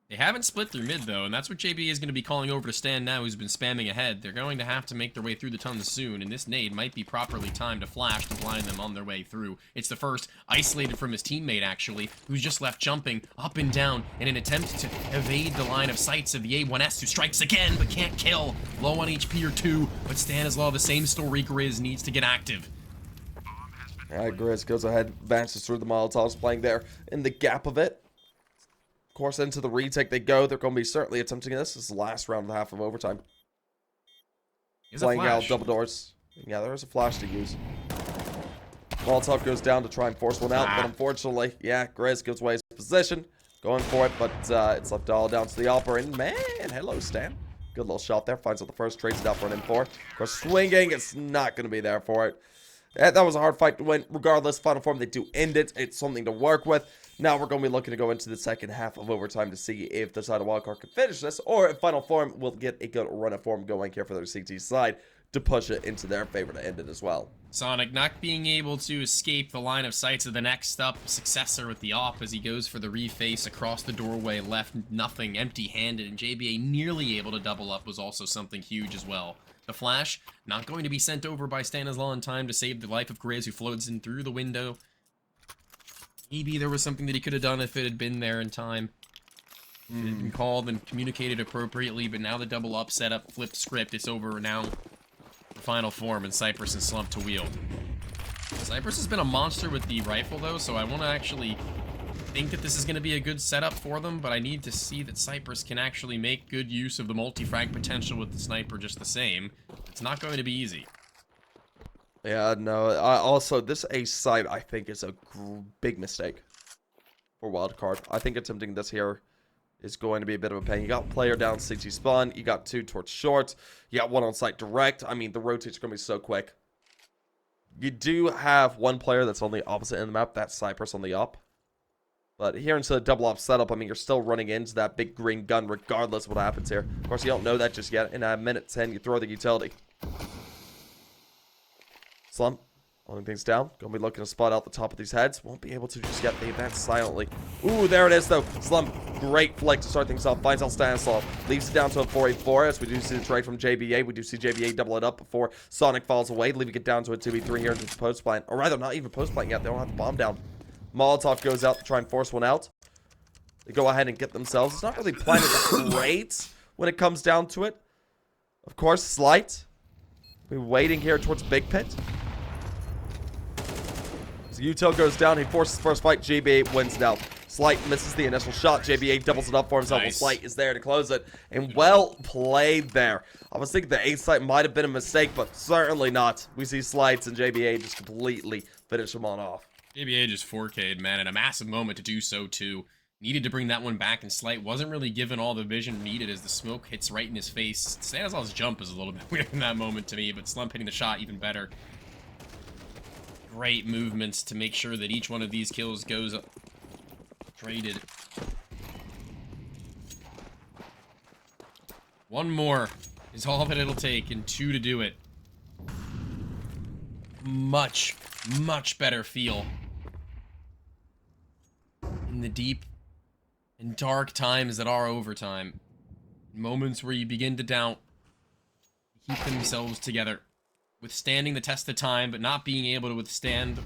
They haven't split through mid, though, and that's what JB is going to be calling over to Stan now, who's been spamming ahead. They're going to have to make their way through the tunnels soon, and this nade might be properly timed to flash to blind them on their way through. It's the first, isolated from his teammate, actually, who's just left jumping up and down in an attempt to evade the line of sights of the A1S, who strikes again, but can't kill. Low on HP or 2, but Stanislaw, the same story, Grizz needs to get active. Alright, Grizz goes ahead, advances through the Molotovs, playing there in the gap of it. Of course, into the retake they go. They're going to be certainly attempting this. This is the last round and a half of overtime. Playing out double doors. Yeah, there is a flash to use. Molotov goes down to try and force one out, but unfortunately, yeah, Grizz gives away his position. Going for it, but it's left all down to the upper. And man, hello, Stan. Good little shot there. Finds out the first, trades it out for an M4. Of course, swinging, it's not going to be there for it. That was a hard fight to win. Regardless, final form, they do end it. It's something to work with. Now we're going to be looking to go into the second half of overtime to see if the side of Wildcard can finish this, or if final form will get a good run of form going here for their CT side to push it into their favor to end it as well. Sonic not being able to escape the line of sights of the next up successor with the op as he goes for the reface across the doorway, left nothing, empty-handed, and JBA nearly able to double up was also something huge as well. The flash, not going to be sent over by Stanislaw in time to save the life of Grizz, who floats in through the window. Maybe there was something that he could have done if it had been there in time. If it had been called and communicated appropriately, but now the double up setup, flipped script, it's over now. The final form, and Cypress and Slump to wield. Cypress has been a monster with the rifle, though, so I want to actually think that this is going to be a good setup for them, but I need to see that Cypress can actually make good use of the multi-frag potential with the sniper just the same. It's not going to be easy. Yeah, no, also, this ace side, I think, is a big mistake for Wildcard. I think attempting this here is going to be a bit of a pain. You got player down CT spawn, you got 2 towards short, you got 1 on site direct. I mean, the rotates are going to be so quick. You do have 1 player that's on the opposite end of the map, that's Cypress on the up. But here into the double op setup, I mean, you're still running into that big green gun regardless of what happens here. Of course, you don't know that just yet. In a minute 10, you throw the utility. Slump, holding things down. Gonna be looking to spot out the top of these heads. Won't be able to just get the advance silently. Ooh, there it is, though. Slump, great flick to start things off. Finds out Stanislaw. Leaves it down to a 4v4 as we do see the trade from JBA. We do see JBA double it up before Sonic falls away, leaving it down to a 2v3 here into the post plant. Or rather, not even post plant yet. They don't have the bomb down. Molotov goes out to try and force one out. They go ahead and get themselves. It's not really planted great when it comes down to it. Of course, Slight. We're waiting here towards Big Pit. So Util goes down. He forces the first fight. JBA wins now. Slight misses the initial shot. JBA doubles it up for himself. Nice. Slight is there to close it. And well played there. I was thinking the ace site might have been a mistake, but certainly not. We see Slights and JBA just completely finish him on off. JBA just 4K'd, man, and a massive moment to do so, too. Needed to bring that one back, and Slight wasn't really given all the vision needed as the smoke hits right in his face. Stanislaw's jump is a little bit weird in that moment to me, but Slump hitting the shot even better. Great movements to make sure that each one of these kills goes traded. One more is all that it'll take, and 2 to do it. Much better feel in the deep and dark times that are overtime. Moments where you begin to doubt. keep themselves together, withstanding the test of time, but not being able to withstand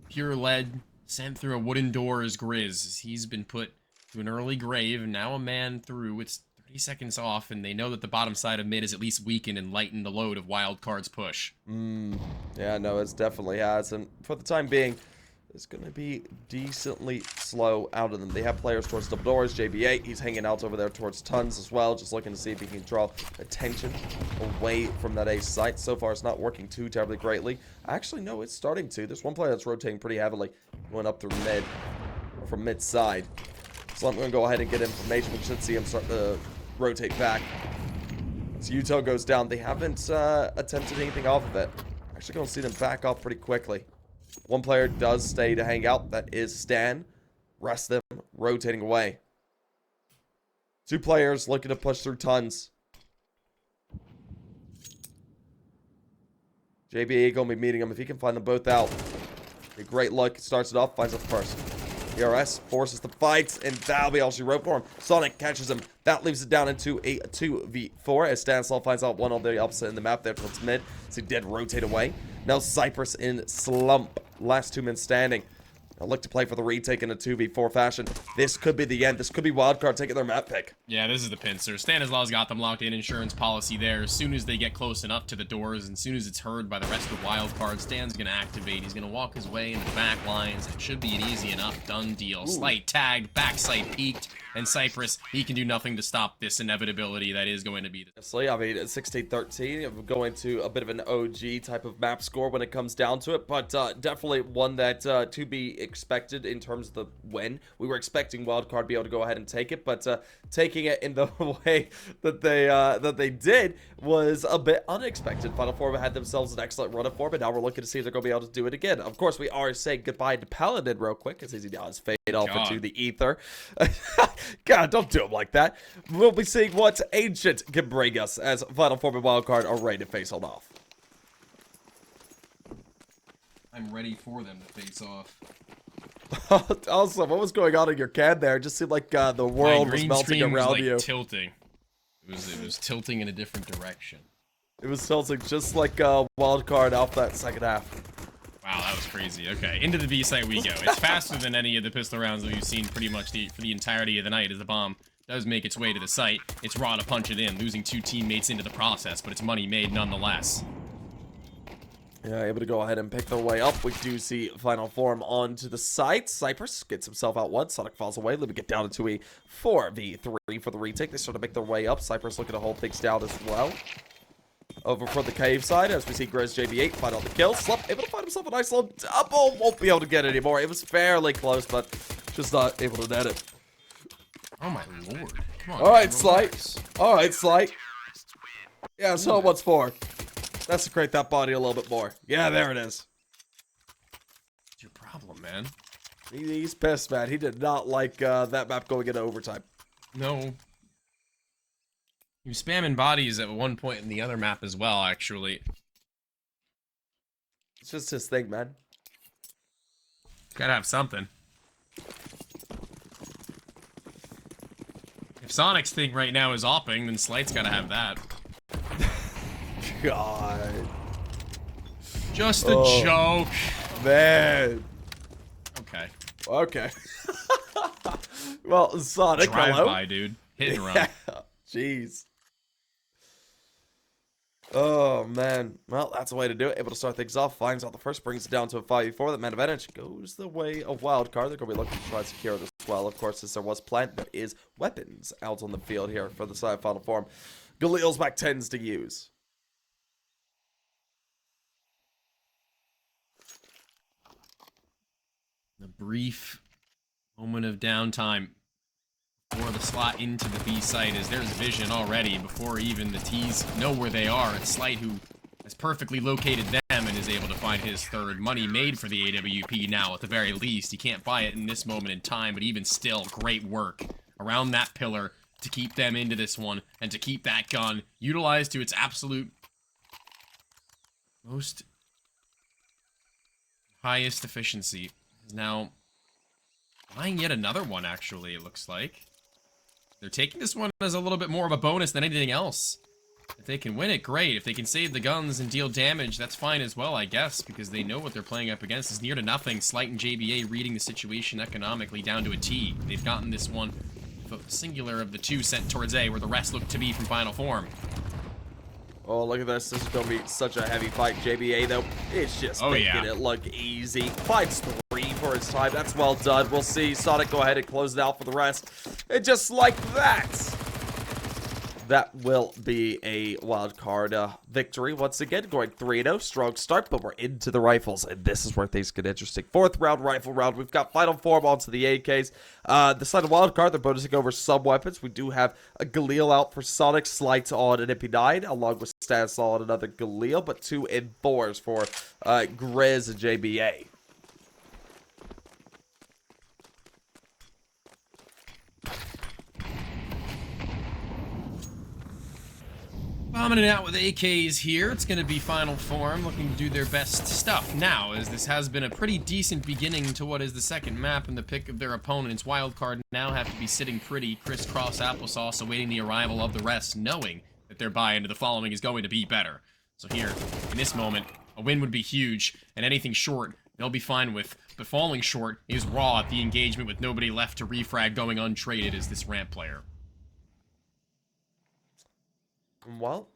pure lead sent through a wooden door is Grizz. He's been put to an early grave, and now a man through. It's 30 seconds off, and they know that the bottom side of mid is at least weakened and lightened the load of Wildcard's push. Yeah, no, it definitely has, and for the time being, it's going to be decently slow out of them. They have players towards double doors. JB8, he's hanging out over there towards tons as well, just looking to see if he can draw attention away from that ace site. So far, it's not working too terribly greatly. Actually, no, it's starting to. There's one player that's rotating pretty heavily, going up through mid, or from mid side. So I'm going to go ahead and get information. We should see him start to rotate back. As Yuto goes down, they haven't attempted anything off of it. Actually going to see them back off pretty quickly. One player does stay to hang out. That is Stan. Rest them rotating away. Two players looking to push through tons. JBA going to be meeting them. If he can find them both out, a great luck. Starts it off, finds up the person. ERS forces the fight, and that'll be all she wrote for him. Sonic catches him. That leaves it down into a 2v4 as Stanislav finds out one on the opposite in the map there towards mid. So he did rotate away. Now Cypress in slump. Last 2 men standing. I'll look to play for the retake in a 2v4 fashion. This could be the end. This could be Wildcard taking their map pick. Yeah, this is the pincer. Stanislav's got them locked in insurance policy there. As soon as they get close enough to the doors, and as soon as it's heard by the rest of the Wildcard, Stan's going to activate. He's going to walk his way in the back lines. It should be an easy enough done deal. Ooh. Slight tagged, backside peaked, and Cypress, he can do nothing to stop this inevitability that is going to be. Honestly, I mean, 16-13, going to a bit of an OG type of map score when it comes down to it, but definitely one that to be expected in terms of the win. We were expecting Wildcard to be able to go ahead and take it, but taking it in the way that they did was a bit unexpected. Final Four had themselves an excellent run of form, but now we're looking to see if they're going to be able to do it again. Of course, we are saying goodbye to Paladin real quick, as he does fade off into the ether. God, don't do him like that. We'll be seeing what Ancient can bring us as Final Four and Wildcard are ready to face on off. I'm ready for them to face off. Awesome. What was going on in your can there? It just seemed like the world was melting around was, like, you. Tilting. It was tilting in a different direction. It was tilting just like Wildcard off that second half. Wow, that was crazy. Okay, into the B site we go. It's faster than any of the pistol rounds that we've seen pretty much for the entirety of the night as the bomb does make its way to the site. It's raw to punch it in, losing 2 teammates into the process, but it's money made nonetheless. Yeah, able to go ahead and pick their way up. We do see Final Form onto the site. Cypress gets himself out one. Sonic falls away. Let me get down into a 4v3 for the retake. They sort of make their way up. Cypress looking to hold things down as well. Over for the cave side, as we see Grizz JB8 find on the kill. Slup able to find himself a nice little double. Won't be able to get it anymore. It was fairly close, but just not able to net it. Oh my lord. Come on, Alright, Slight. Alright, Slight. Yeah, so what's for? Let's secrete that body a little bit more. Yeah, there it is. What's your problem, man? He's pissed, man. He did not like that map going into overtime. No. He was spamming bodies at one point in the other map as well, actually. It's just his thing, man. Gotta have something. If Sonic's thing right now is opping, then Slight's gotta have that. God. Just a joke. Man. Okay. Okay. Well, Sonic, Drive hello? by, dude. Hit and run. Yeah. Jeez. Oh, man. Well, that's the way to do it. Able to start things off. Finds out the first. Brings it down to a 5v4. That man advantage goes the way of Wildcard. They're going to be looking to try to secure it as well. Of course, since there was plant, there is weapons out on the field here for the side Final Form. Galil's back tends to use. A brief moment of downtime for the slot into the B site, as there's vision already before even the T's know where they are. It's Slight who has perfectly located them and is able to find his third. Money made for the AWP now, at the very least. He can't buy it in this moment in time, but even still, great work around that pillar to keep them into this one and to keep that gun utilized to its absolute most highest efficiency. Now buying yet another one, actually, it looks like. They're taking this one as a little bit more of a bonus than anything else. If they can win it, great. If they can save the guns and deal damage, that's fine as well, I guess, because they know what they're playing up against. It's near to nothing. Slight and JBA reading the situation economically down to a T. They've gotten this one, the singular of the two sent towards A, where the rest look to be from final form. Oh, look at this. This is going to be such a heavy fight. JBA, though, it's just making it look easy. Fights 3 for his time. That's well done. We'll see Sonic go ahead and close it out for the rest. And just like that, that will be a wild card victory. Once again, going 3-0. Strong start, but we're into the rifles. And this is where things get interesting. 4th round, rifle round. We've got final form onto the AKs. The side of wild card, they're bonusing over some weapons. We do have a Galil out for Sonic, Slight on an MP9, along with Stanislaw on another Galil, but 2 M4s for Grizz and JBA. Bombing out with AKs here. It's going to be final form, looking to do their best stuff now, as this has been a pretty decent beginning to what is the second map, and the pick of their opponents. Wildcard now have to be sitting pretty crisscross applesauce, awaiting the arrival of the rest, knowing that their buy into the following is going to be better. So here, in this moment, a win would be huge, and anything short, they'll be fine with. But falling short is raw at the engagement, with nobody left to refrag, going untraded as this ramp player. Well,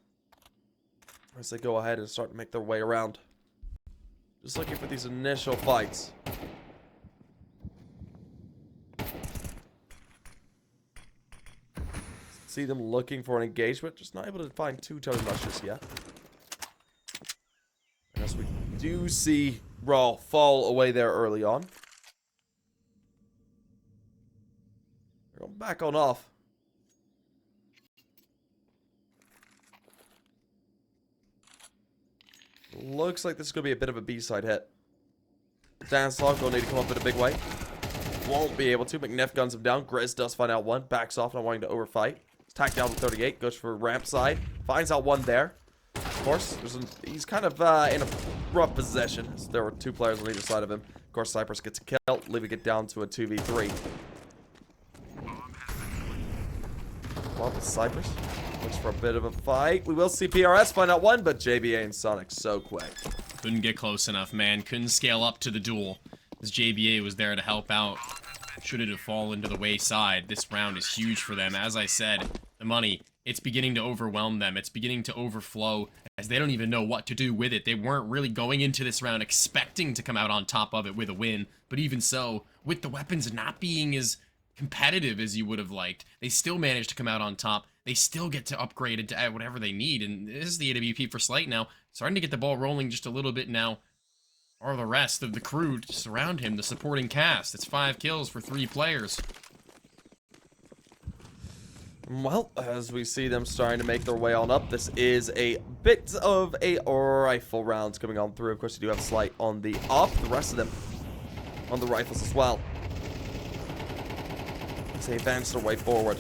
as they go ahead and start to make their way around, just looking for these initial fights. See them looking for an engagement, just not able to find too much just yet. As we do see Raw fall away there early on. They're going back on off. Looks like this is going to be a bit of a B-side hit. Stanislaw going to need to come up in a big way. Won't be able to. McNiff guns him down. Grizz does find out one. Backs off, not wanting to overfight. He's tacked down with 38. Goes for ramp side. Finds out one there. Of course, he's kind of in a rough position. So there were 2 players on either side of him. Of course, Cypress gets a kill, leaving it down to a 2v3. Well, Cypress looks for a bit of a fight. We will see PRS find out one, but JBA and Sonic so quick. Couldn't get close enough, man. Couldn't scale up to the duel, as JBA was there to help out. Should it have fallen to the wayside, this round is huge for them. As I said, the money, it's beginning to overwhelm them. It's beginning to overflow, as they don't even know what to do with it. They weren't really going into this round expecting to come out on top of it with a win, but even so, with the weapons not being as competitive as you would have liked, they still managed to come out on top. They still get to upgrade into whatever they need, and this is the AWP for Slight now. Starting to get the ball rolling just a little bit now. Or the rest of the crew to surround him, the supporting cast. It's 5 kills for 3 players. Well, as we see them starting to make their way on up, this is a bit of a rifle round coming on through. Of course, you do have Slight on the up, the rest of them on the rifles as well. As they advance their way forward.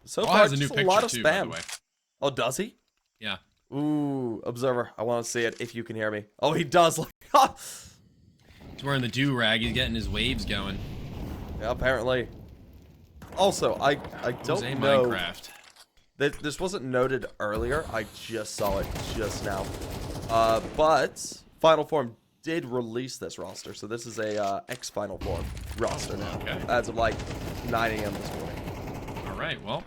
So far, has a new just a lot of picture too, by the spam. way. Oh, does he? Yeah. Ooh, Observer, I want to see it if you can hear me. Oh, he does. He's wearing the do-rag. He's getting his waves going. Yeah, apparently. Also, I don't know. Minecraft. This wasn't noted earlier. I just saw it just now. But Final Form did release this roster, so this is a X-Final Form roster now. Okay. As of like 9 a.m. this morning. All right, well.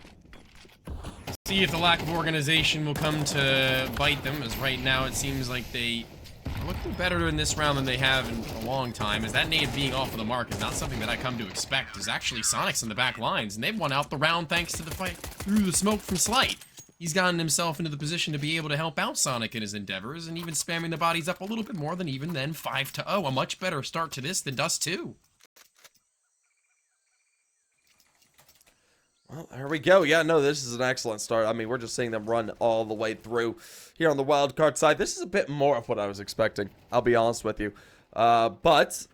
See if the lack of organization will come to bite them, as right now it seems like they are looking better in this round than they have in a long time, as that nade being off of the mark is not something that I come to expect, as actually Sonic's in the back lines, and they've won out the round thanks to the fight through the smoke from Slight. He's gotten himself into the position to be able to help out Sonic in his endeavors, and even spamming the bodies up a little bit more than even then 5-0. A much better start to this than Dust 2. Well, here we go. Yeah, no, this is an excellent start. I mean, we're just seeing them run all the way through here on the wildcard side. This is a bit more of what I was expecting, I'll be honest with you. But,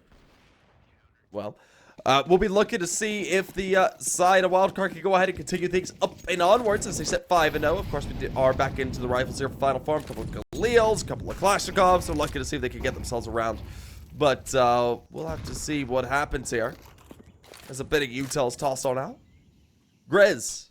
well, we'll be looking to see if the side of wildcard can go ahead and continue things up and onwards as they set 5-0. Of course, we are back into the rifles here for Final Form. A couple of Galils, a couple of Kalashnikovs. They're looking to see if they can get themselves around. But we'll have to see what happens here. As a bit of Utah's tossed on out. Grizz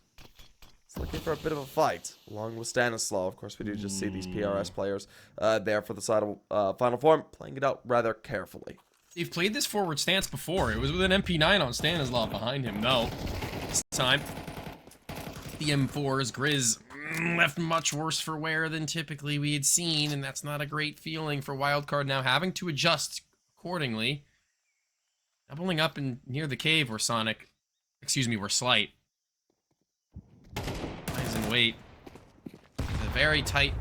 He's looking for a bit of a fight, along with Stanislaw. Of course, we do just see these PRS players there for the side of Final Form, playing it out rather carefully. They've played this forward stance before. It was with an MP9 on Stanislaw behind him, though. This time, the M4's Grizz left much worse for wear than typically we had seen, and that's not a great feeling for Wildcard now, having to adjust accordingly. Doubling up in near the cave where where Slight lies in wait. A very tight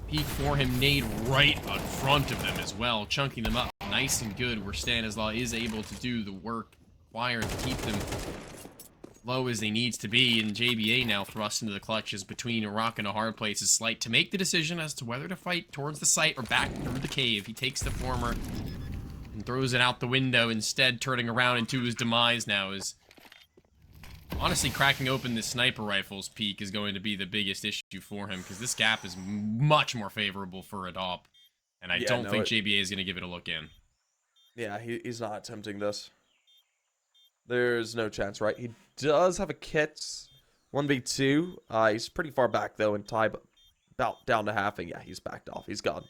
peek for him, nade right in front of them as well, chunking them up nice and good, where Stanislaw is able to do the work required to keep them low as they needs to be, and JBA now thrust into the clutches between a rock and a hard place as Slight to make the decision as to whether to fight towards the site or back through the cave. He takes the former and throws it out the window, instead turning around into his demise now. Is honestly cracking open the sniper rifle's peak is going to be the biggest issue for him, because this gap is much more favorable for Adop, and I don't think JBA is going to give it a look in. Yeah, he's not attempting this. There's no chance, right? He does have a kit, 1v2. He's pretty far back, though, and Ty about down to half, and yeah, he's backed off. He's gone.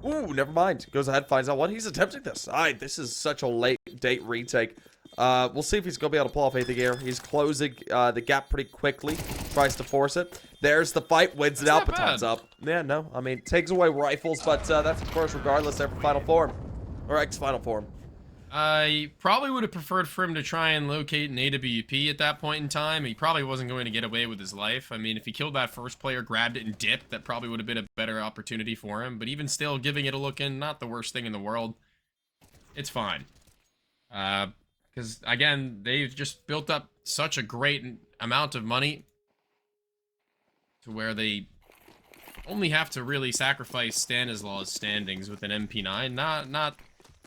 Ooh, never mind. Goes ahead, finds out what he's attempting this. This is such a late date retake. We'll see if he's going to be able to pull off anything here. He's closing the gap pretty quickly. Tries to force it. There's the fight. Wins it out, but time's up. Yeah, no. I mean, takes away rifles, but that's of course regardless there for Final Form. Or X-Final Form. I probably would have preferred for him to try and locate an AWP at that point in time. He probably wasn't going to get away with his life. I mean, if he killed that first player, grabbed it, and dipped, that probably would have been a better opportunity for him. But even still, giving it a look in, not the worst thing in the world. It's fine. Because, again, they've just built up such a great amount of money to where they only have to really sacrifice Stanislaw's standings with an MP9. Not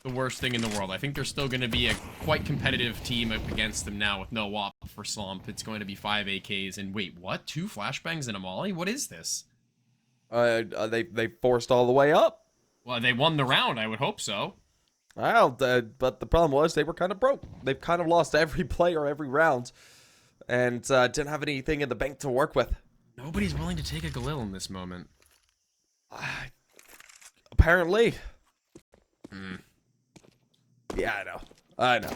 the worst thing in the world. I think there's still going to be a quite competitive team up against them now with no WAP for Slump. It's going to be 5 AKs and wait, what? 2 flashbangs and a molly? What is this? They forced all the way up. Well, they won the round. I would hope so. Well, but the problem was they were kind of broke. They've kind of lost every player every round, and didn't have anything in the bank to work with. Nobody's willing to take a Galil in this moment. Apparently. Yeah, I know.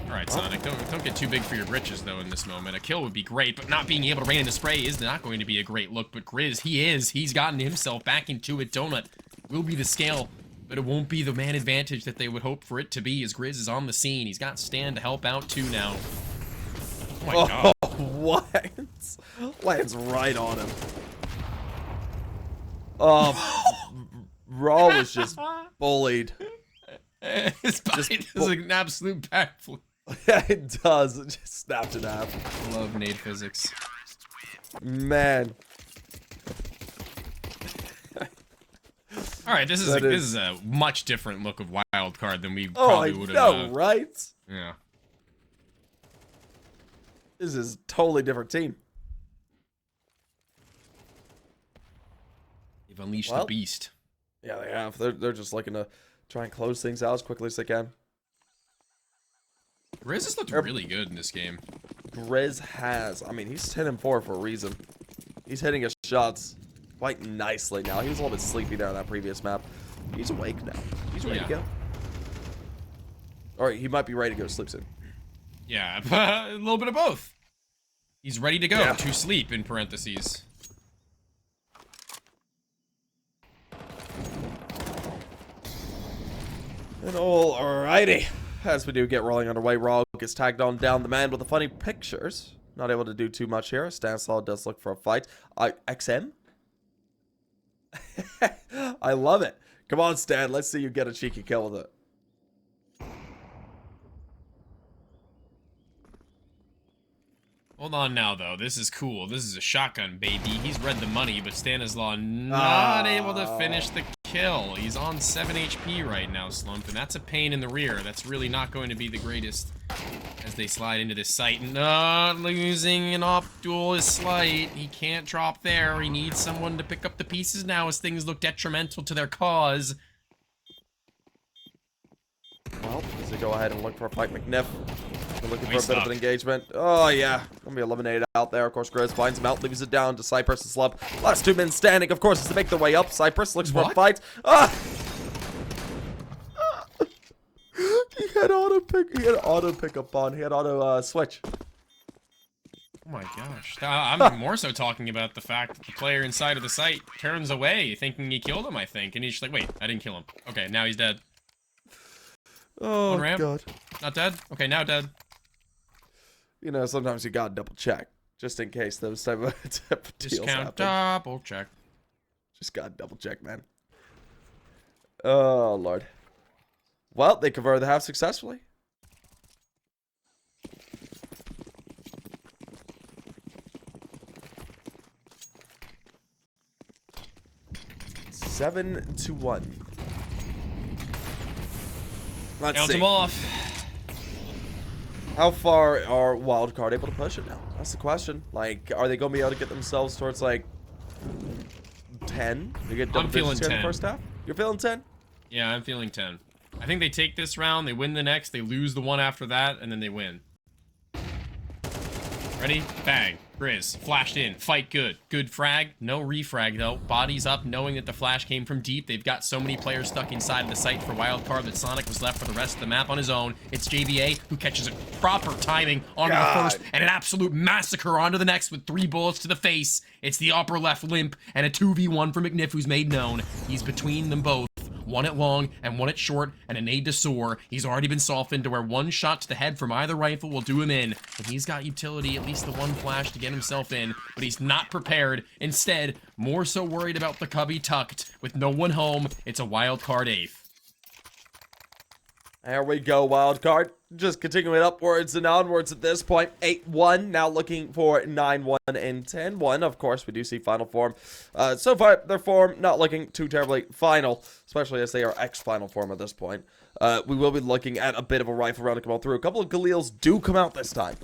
Alright, Sonic, don't get too big for your britches, though, in this moment. A kill would be great, but not being able to rain into spray is not going to be a great look. But Grizz, he's gotten himself back into it. Donut will be the scale, but it won't be the man advantage that they would hope for it to be, as Grizz is on the scene. He's got Stan to help out, too, now. Oh, my God. What? Lands right on him. Raw was just bullied. His body does an absolute backflip. Yeah, it does. It just snapped in half. Love nade physics. Man. Alright, this is a much different look of Wildcard than we probably would have. Oh, I know, right? Yeah. This is a totally different team. They've unleashed the beast. Yeah, they have. They're just looking to try and close things out as quickly as they can. Grizz has looked really good in this game. Grizz has. I mean, he's 10-4 for a reason. He's hitting his shots quite nicely now. He was a little bit sleepy there on that previous map. He's awake now. He's ready to go. Or he might be ready to go to sleep soon. Yeah, a little bit of both. He's ready to go to sleep, in parentheses. And alrighty. As we do get rolling underway, Raw gets tagged on down the man with the funny pictures. Not able to do too much here. Stanislaw does look for a fight. XM? I love it. Come on, Stan. Let's see you get a cheeky kill with it. Hold on now, though. This is cool. This is a shotgun, baby. He's read the money, but Stanislaw not able to finish the kill. He's on 7 HP right now, Slump, and that's a pain in the rear. That's really not going to be the greatest as they slide into this site. Not losing an op duel is Slight. He can't drop there. He needs someone to pick up the pieces now as things look detrimental to their cause. Well, does he go ahead and look for a fight, McNiff? We're looking for a bit of an engagement. Oh, yeah. Gonna be eliminated out there. Of course, Grizz finds him out, leaves it down to Cypress and Slump. Last 2 men standing, of course, as they make their way up. Cypress looks for a fight. Ah! He had auto pickup on. He had auto switch. Oh my gosh. I'm more so talking about the fact that the player inside of the site turns away thinking he killed him, I think. And he's just like, wait, I didn't kill him. Okay, now he's dead. Oh, One ramp. God. Not dead? Okay, now dead. You know, sometimes you gotta double check. Just in case those type of deals Discount happen. double check. Just gotta double check, man. Oh, Lord. Well, they converted the half successfully. Seven to 1. Let's Count see. them off. How far are Wildcard able to push it now? That's the question. Like, are they going to be able to get themselves towards, like, 10? They get double digits here in the first half? You're feeling 10? Yeah, I'm feeling 10. I think they take this round, they win the next, they lose the one after that, and then they win. Ready? Bang. Grizz. Flashed in. Fight good. Good frag. No refrag, though. Bodies up, knowing that the flash came from deep. They've got so many players stuck inside of the site for Wildcard that Sonic was left for the rest of the map on his own. It's JBA who catches a proper timing onto the first and an absolute massacre onto the next with 3 bullets to the face. It's the upper left limp and a 2v1 for McNiff who's made known. He's between them both. One at long and one at short and a nade to soar. He's already been softened to where 1 shot to the head from either rifle will do him in. And he's got utility, at least the 1 flash to get himself in, but he's not prepared. Instead, more so worried about the cubby tucked. With no one home, it's a Wildcard 8th. There we go, Wildcard. Just continuing upwards and onwards at this point. 8-1, now looking for 9-1 and 10-1. Of course, we do see final form. So far, their form not looking too terribly final, especially as they are X-final form at this point. We will be looking at a bit of a rifle round to come out through. A couple of Galils do come out this time,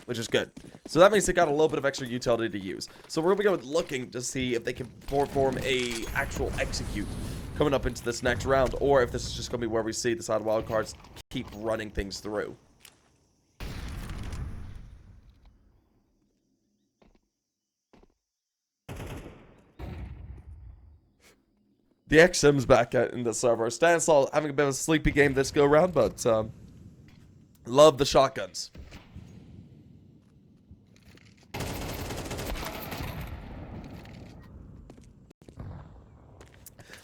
which is good. So that means they got a little bit of extra utility to use. So we're going to be looking to see if they can perform a actual execute coming up into this next round, or if this is just going to be where we see the side of Wildcards keep running things through. The XM's back in the server. Stanislaw having a bit of a sleepy game this go round, but love the shotguns.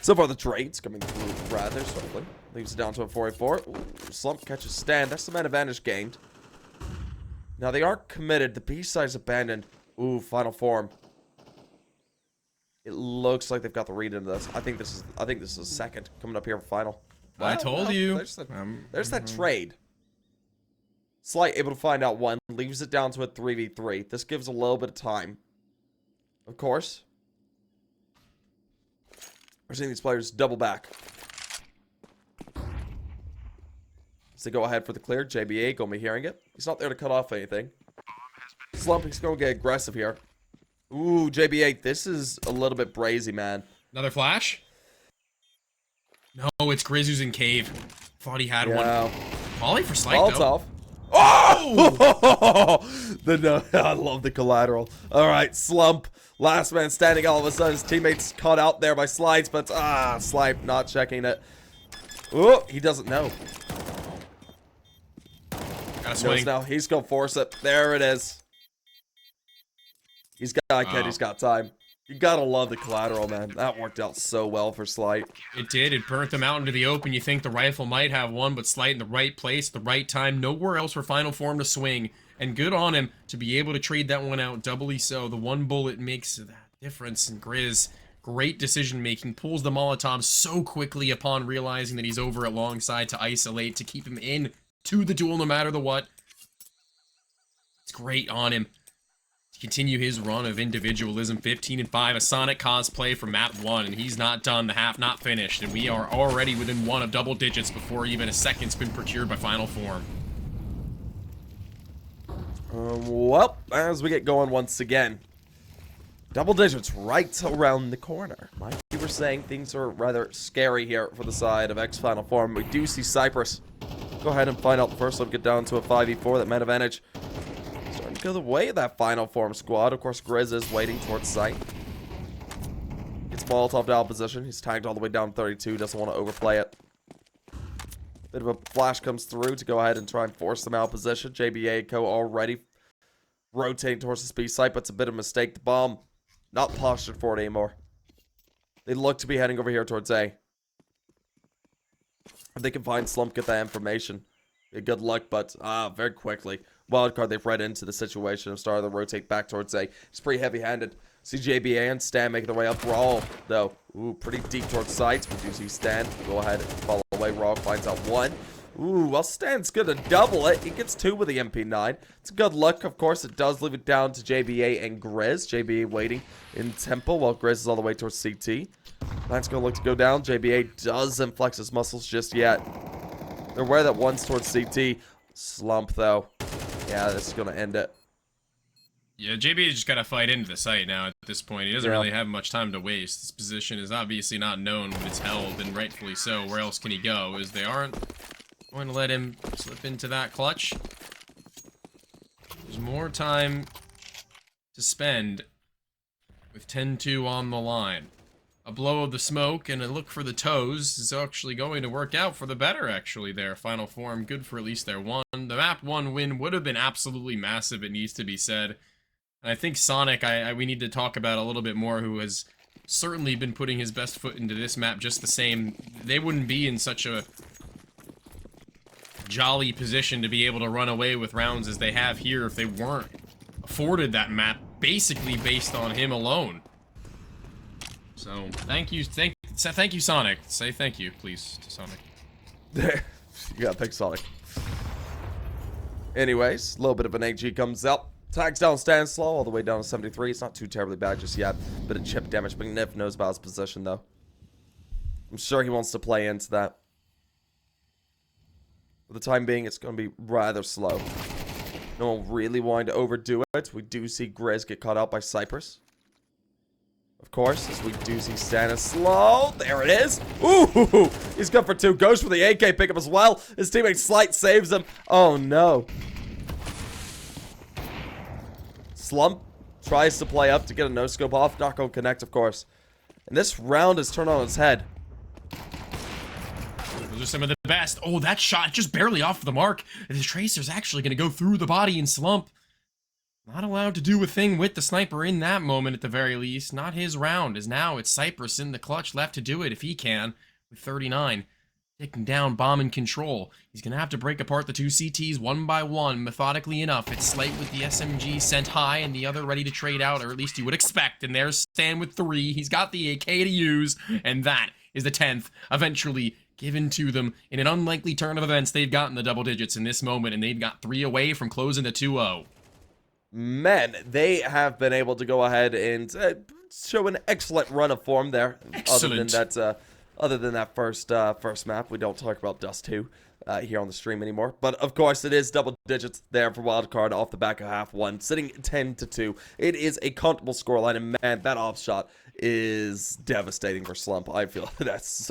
So far, the trade's coming through rather swiftly. Leaves it down to a 4-4. Ooh, Slump catches stand. That's the man advantage gained. Now, they aren't committed. The B side's abandoned. Ooh, final form. It looks like they've got the read into this. I think this is second coming up here for final. I told you. There's that trade. Slight able to find out 1. Leaves it down to a 3v3. This gives a little bit of time. Of course. We're seeing these players double back. As they go ahead for the clear, JBA gonna be hearing it. He's not there to cut off anything. Slump, he's gonna get aggressive here. Ooh, JBA, this is a little bit brazy, man. Another flash? No, it's Grizz in cave. Thought he had one. Molly for Slight, though. Off. Oh! I love the collateral. Alright, Slump. Last man standing, all of a sudden his teammates caught out there by Slides, but Slipe not checking it. Oh, he doesn't know. Gotta swing. Now he's gonna force it. There it is. He's got kid, he's got time. You gotta love the collateral, man. That worked out so well for Slight. It did. It burnt them out into the open. You think the rifle might have one, but Slight in the right place, the right time, nowhere else for final form to swing. And good on him to be able to trade that one out, doubly so. The 1 bullet makes that difference. And Grizz, great decision making, pulls the Molotov so quickly upon realizing that he's over alongside to isolate, to keep him in to the duel no matter the what. It's great on him to continue his run of individualism. 15-5, a Sonic cosplay for map 1, and he's not done, the half not finished, and we are already within 1 of double digits before even a second's been procured by final form. Well, as we get going once again, double digits right around the corner. Like you were saying, things are rather scary here for the side of X Final Form. We do see Cypress Go ahead and find out first. Let's get down to a 5v4. That man advantage starting to go the way of that final form squad. Of course, Grizz is waiting towards site. Gets Molotov down position. He's tagged all the way down 32. Doesn't want to overplay it. Bit of a flash comes through to go ahead and try and force them out of position. JBA Co already rotating towards the B site, but it's a bit of a mistake. The bomb not postured for it anymore. They look to be heading over here towards A. If they can find Slump, get that information. Good luck, but very quickly. Wildcard, they've read into the situation and started to rotate back towards A. It's pretty heavy-handed. See JBA and Stan making their way up. Raw, though. Ooh, pretty deep towards sides. We do see Stan go ahead and follow away. Raw finds out one. Ooh, well, Stan's gonna double it. He gets two with the MP9. It's a good look. Of course, it does leave it down to JBA and Grizz. JBA waiting in Temple while Grizz is all the way towards CT. That's gonna look to go down. JBA doesn't flex his muscles just yet. They're aware that one's towards CT. Slump, though. Yeah, this is gonna end it. Yeah, JB just got to fight into the site now at this point. He doesn't Yeah. really have much time to waste. His position is obviously not known when it's held, and rightfully so. Where else can he go? As they aren't going to let him slip into that clutch. There's more time to spend with 10-2 on the line. A blow of the smoke and a look for the toes is actually going to work out for the better, actually, there. Final form, good for at least their one. The map 1 win would have been absolutely massive, it needs to be said. And I think Sonic, we need to talk about a little bit more, who has certainly been putting his best foot into this map just the same. They wouldn't be in such a jolly position to be able to run away with rounds as they have here if they weren't afforded that map, basically based on him alone. So, thank you, Sonic. Say thank you, please, to Sonic. You gotta thank Sonic. Anyways, a little bit of an AG comes up. Tags down Stanislaw all the way down to 73. It's not too terribly bad just yet. Bit of chip damage. McNiff knows about his position, though. I'm sure he wants to play into that. For the time being, it's going to be rather slow. No one really wanting to overdo it. We do see Grizz get caught out by Cypress. Of course, as we do see Stanislaw. There it is. Ooh, he's good for two. Goes for the AK pickup as well. His teammate Slight saves him. Oh, no. Slump tries to play up to get a no-scope off. Not going to connect, of course. And this round is turned on its head. Those are some of the best. Oh, that shot just barely off the mark. The Tracer's actually going to go through the body and Slump. Not allowed to do a thing with the sniper in that moment at the very least. Not his round, as now it's Cypress in the clutch left to do it if he can. With 39. Taking down bomb and control. He's going to have to break apart the two CTs one by one, methodically enough. It's Slate with the SMG sent high and the other ready to trade out, or at least you would expect. And there's Stan with 3. He's got the AK to use, and that is the 10th, eventually given to them. In an unlikely turn of events, they've gotten the double digits in this moment, and they've got 3 away from closing the 2-0. Man, they have been able to go ahead and show an excellent run of form there. Excellent. Other than that first map, we don't talk about Dust 2 here on the stream anymore. But of course, it is double digits there for Wildcard off the back of half one, sitting 10-2. It is a comfortable scoreline, and man, that off shot is devastating for Slump. I feel that's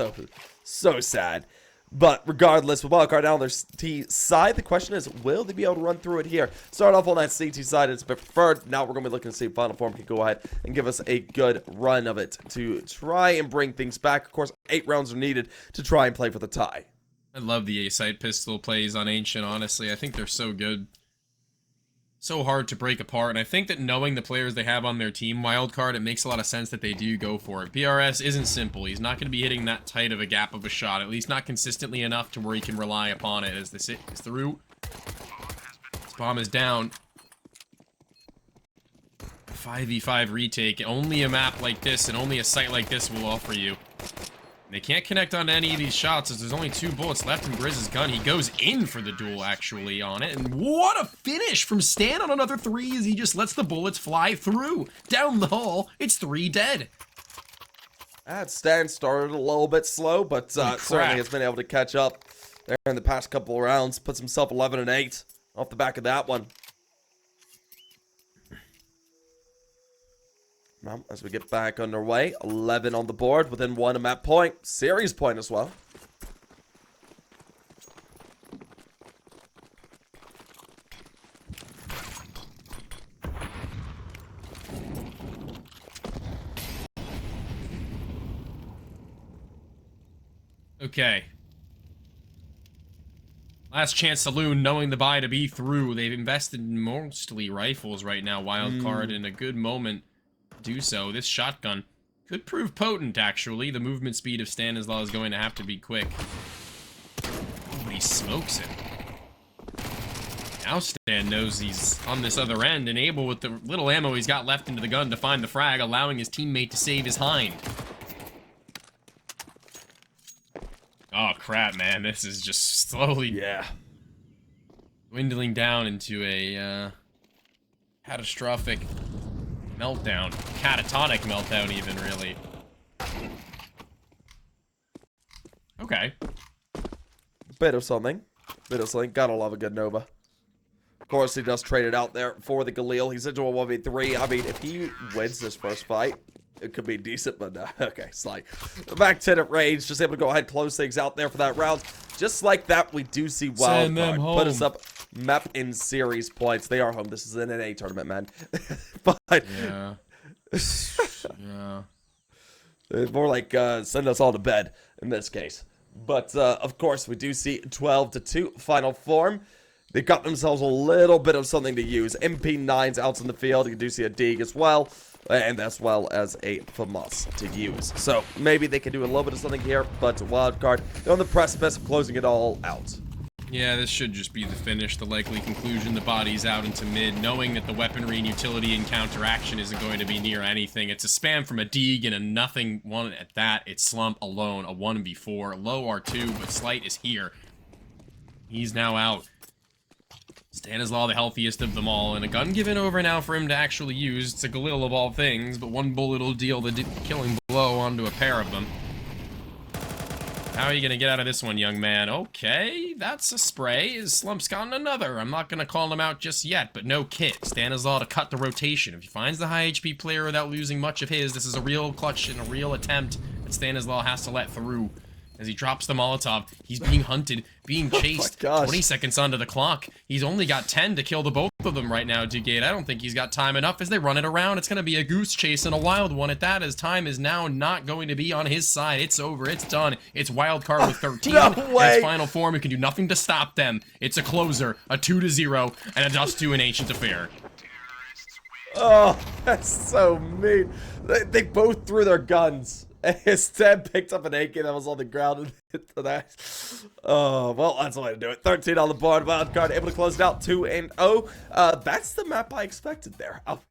so sad. But regardless, with Wildcard down on their T side, the question is, will they be able to run through it here? Start off on that CT side, it's preferred. Now we're going to be looking to see if Final Form can go ahead and give us a good run of it to try and bring things back. Of course, 8 rounds are needed to try and play for the tie. I love the A-side pistol plays on Ancient, honestly. I think they're so good. So hard to break apart, and I think that knowing the players they have on their team, Wildcard, it makes a lot of sense that they do go for it. PRS isn't simple. He's not going to be hitting that tight of a gap of a shot, at least not consistently enough to where he can rely upon it as this is through. This bomb is down. 5v5 retake. Only a map like this and only a site like this will offer you. They can't connect on any of these shots as there's only 2 bullets left in Grizz's gun. He goes in for the duel, actually, on it. And what a finish from Stan on another 3 as he just lets the bullets fly through. Down the hall, it's 3 dead. That Stan started a little bit slow, but certainly has been able to catch up there in the past couple of rounds. Puts himself 11-8 off the back of that one. Well, as we get back underway, 11 on the board, within 1 a map point, series point as well. Okay. Last chance saloon, knowing the buy to be through. They've invested in mostly rifles right now. Wildcard in a good moment to do so. This shotgun could prove potent, actually. The movement speed of Stanislaw is going to have to be quick. But he smokes it. Now Stan knows he's on this other end and able, with the little ammo he's got left into the gun, to find the frag, allowing his teammate to save his hind. Oh crap, man, this is just slowly dwindling down into a catastrophic meltdown. Catatonic meltdown even, really. Okay. Bit of something. Gotta love a good Nova. Of course, he does trade it out there for the Galil. He's into a 1v3. I mean, if he wins this first fight, it could be decent, but no. Okay, Sly. Back 10 at range, just able to go ahead and close things out there for that round. Just like that, we do see Wildcard put us up map in series points. They are home. This is an NA tournament, man. But yeah. more like send us all to bed in this case. But of course, we do see 12-2 final form. They got themselves a little bit of something to use. MP9's out in the field. You do see a Dig as well. And as well as a FAMAS to use. So maybe they can do a little bit of something here, but Wildcard, they're on the precipice of closing it all out. Yeah, this should just be the finish, the likely conclusion. The body's out into mid, knowing that the weaponry and utility and counteraction isn't going to be near anything. It's a spam from a Deeg and a nothing one at that. It's Slump alone, a 1v4. Low R2, but Slight is here. He's now out. Stanislaw, the healthiest of them all, and a gun given over now for him to actually use. It's a Galil of all things, but one bullet will deal the killing blow onto a pair of them. How are you going to get out of this one, young man? Okay, that's a spray. His Slump's gotten another. I'm not going to call him out just yet, but no kit. Stanislaw to cut the rotation. If he finds the high HP player without losing much of his, this is a real clutch and a real attempt that Stanislaw has to let through. As he drops the Molotov, he's being hunted, being chased. 20 seconds onto the clock. He's only got 10 to kill the both of them right now, Dugate. I don't think he's got time enough as they run it around. It's going to be a goose chase and a wild one at that, as time is now not going to be on his side. It's over. It's done. It's Wildcard with 13. No way. It's final form. You can do nothing to stop them. It's a closer, a 2-0, and a dust to an ancient affair. Oh, that's so mean. They both threw their guns. His dad picked up an AK that was on the ground and hit the that. Oh, well, that's the way to do it. 13 on the board. Wildcard able to close it out 2-0. That's the map I expected there.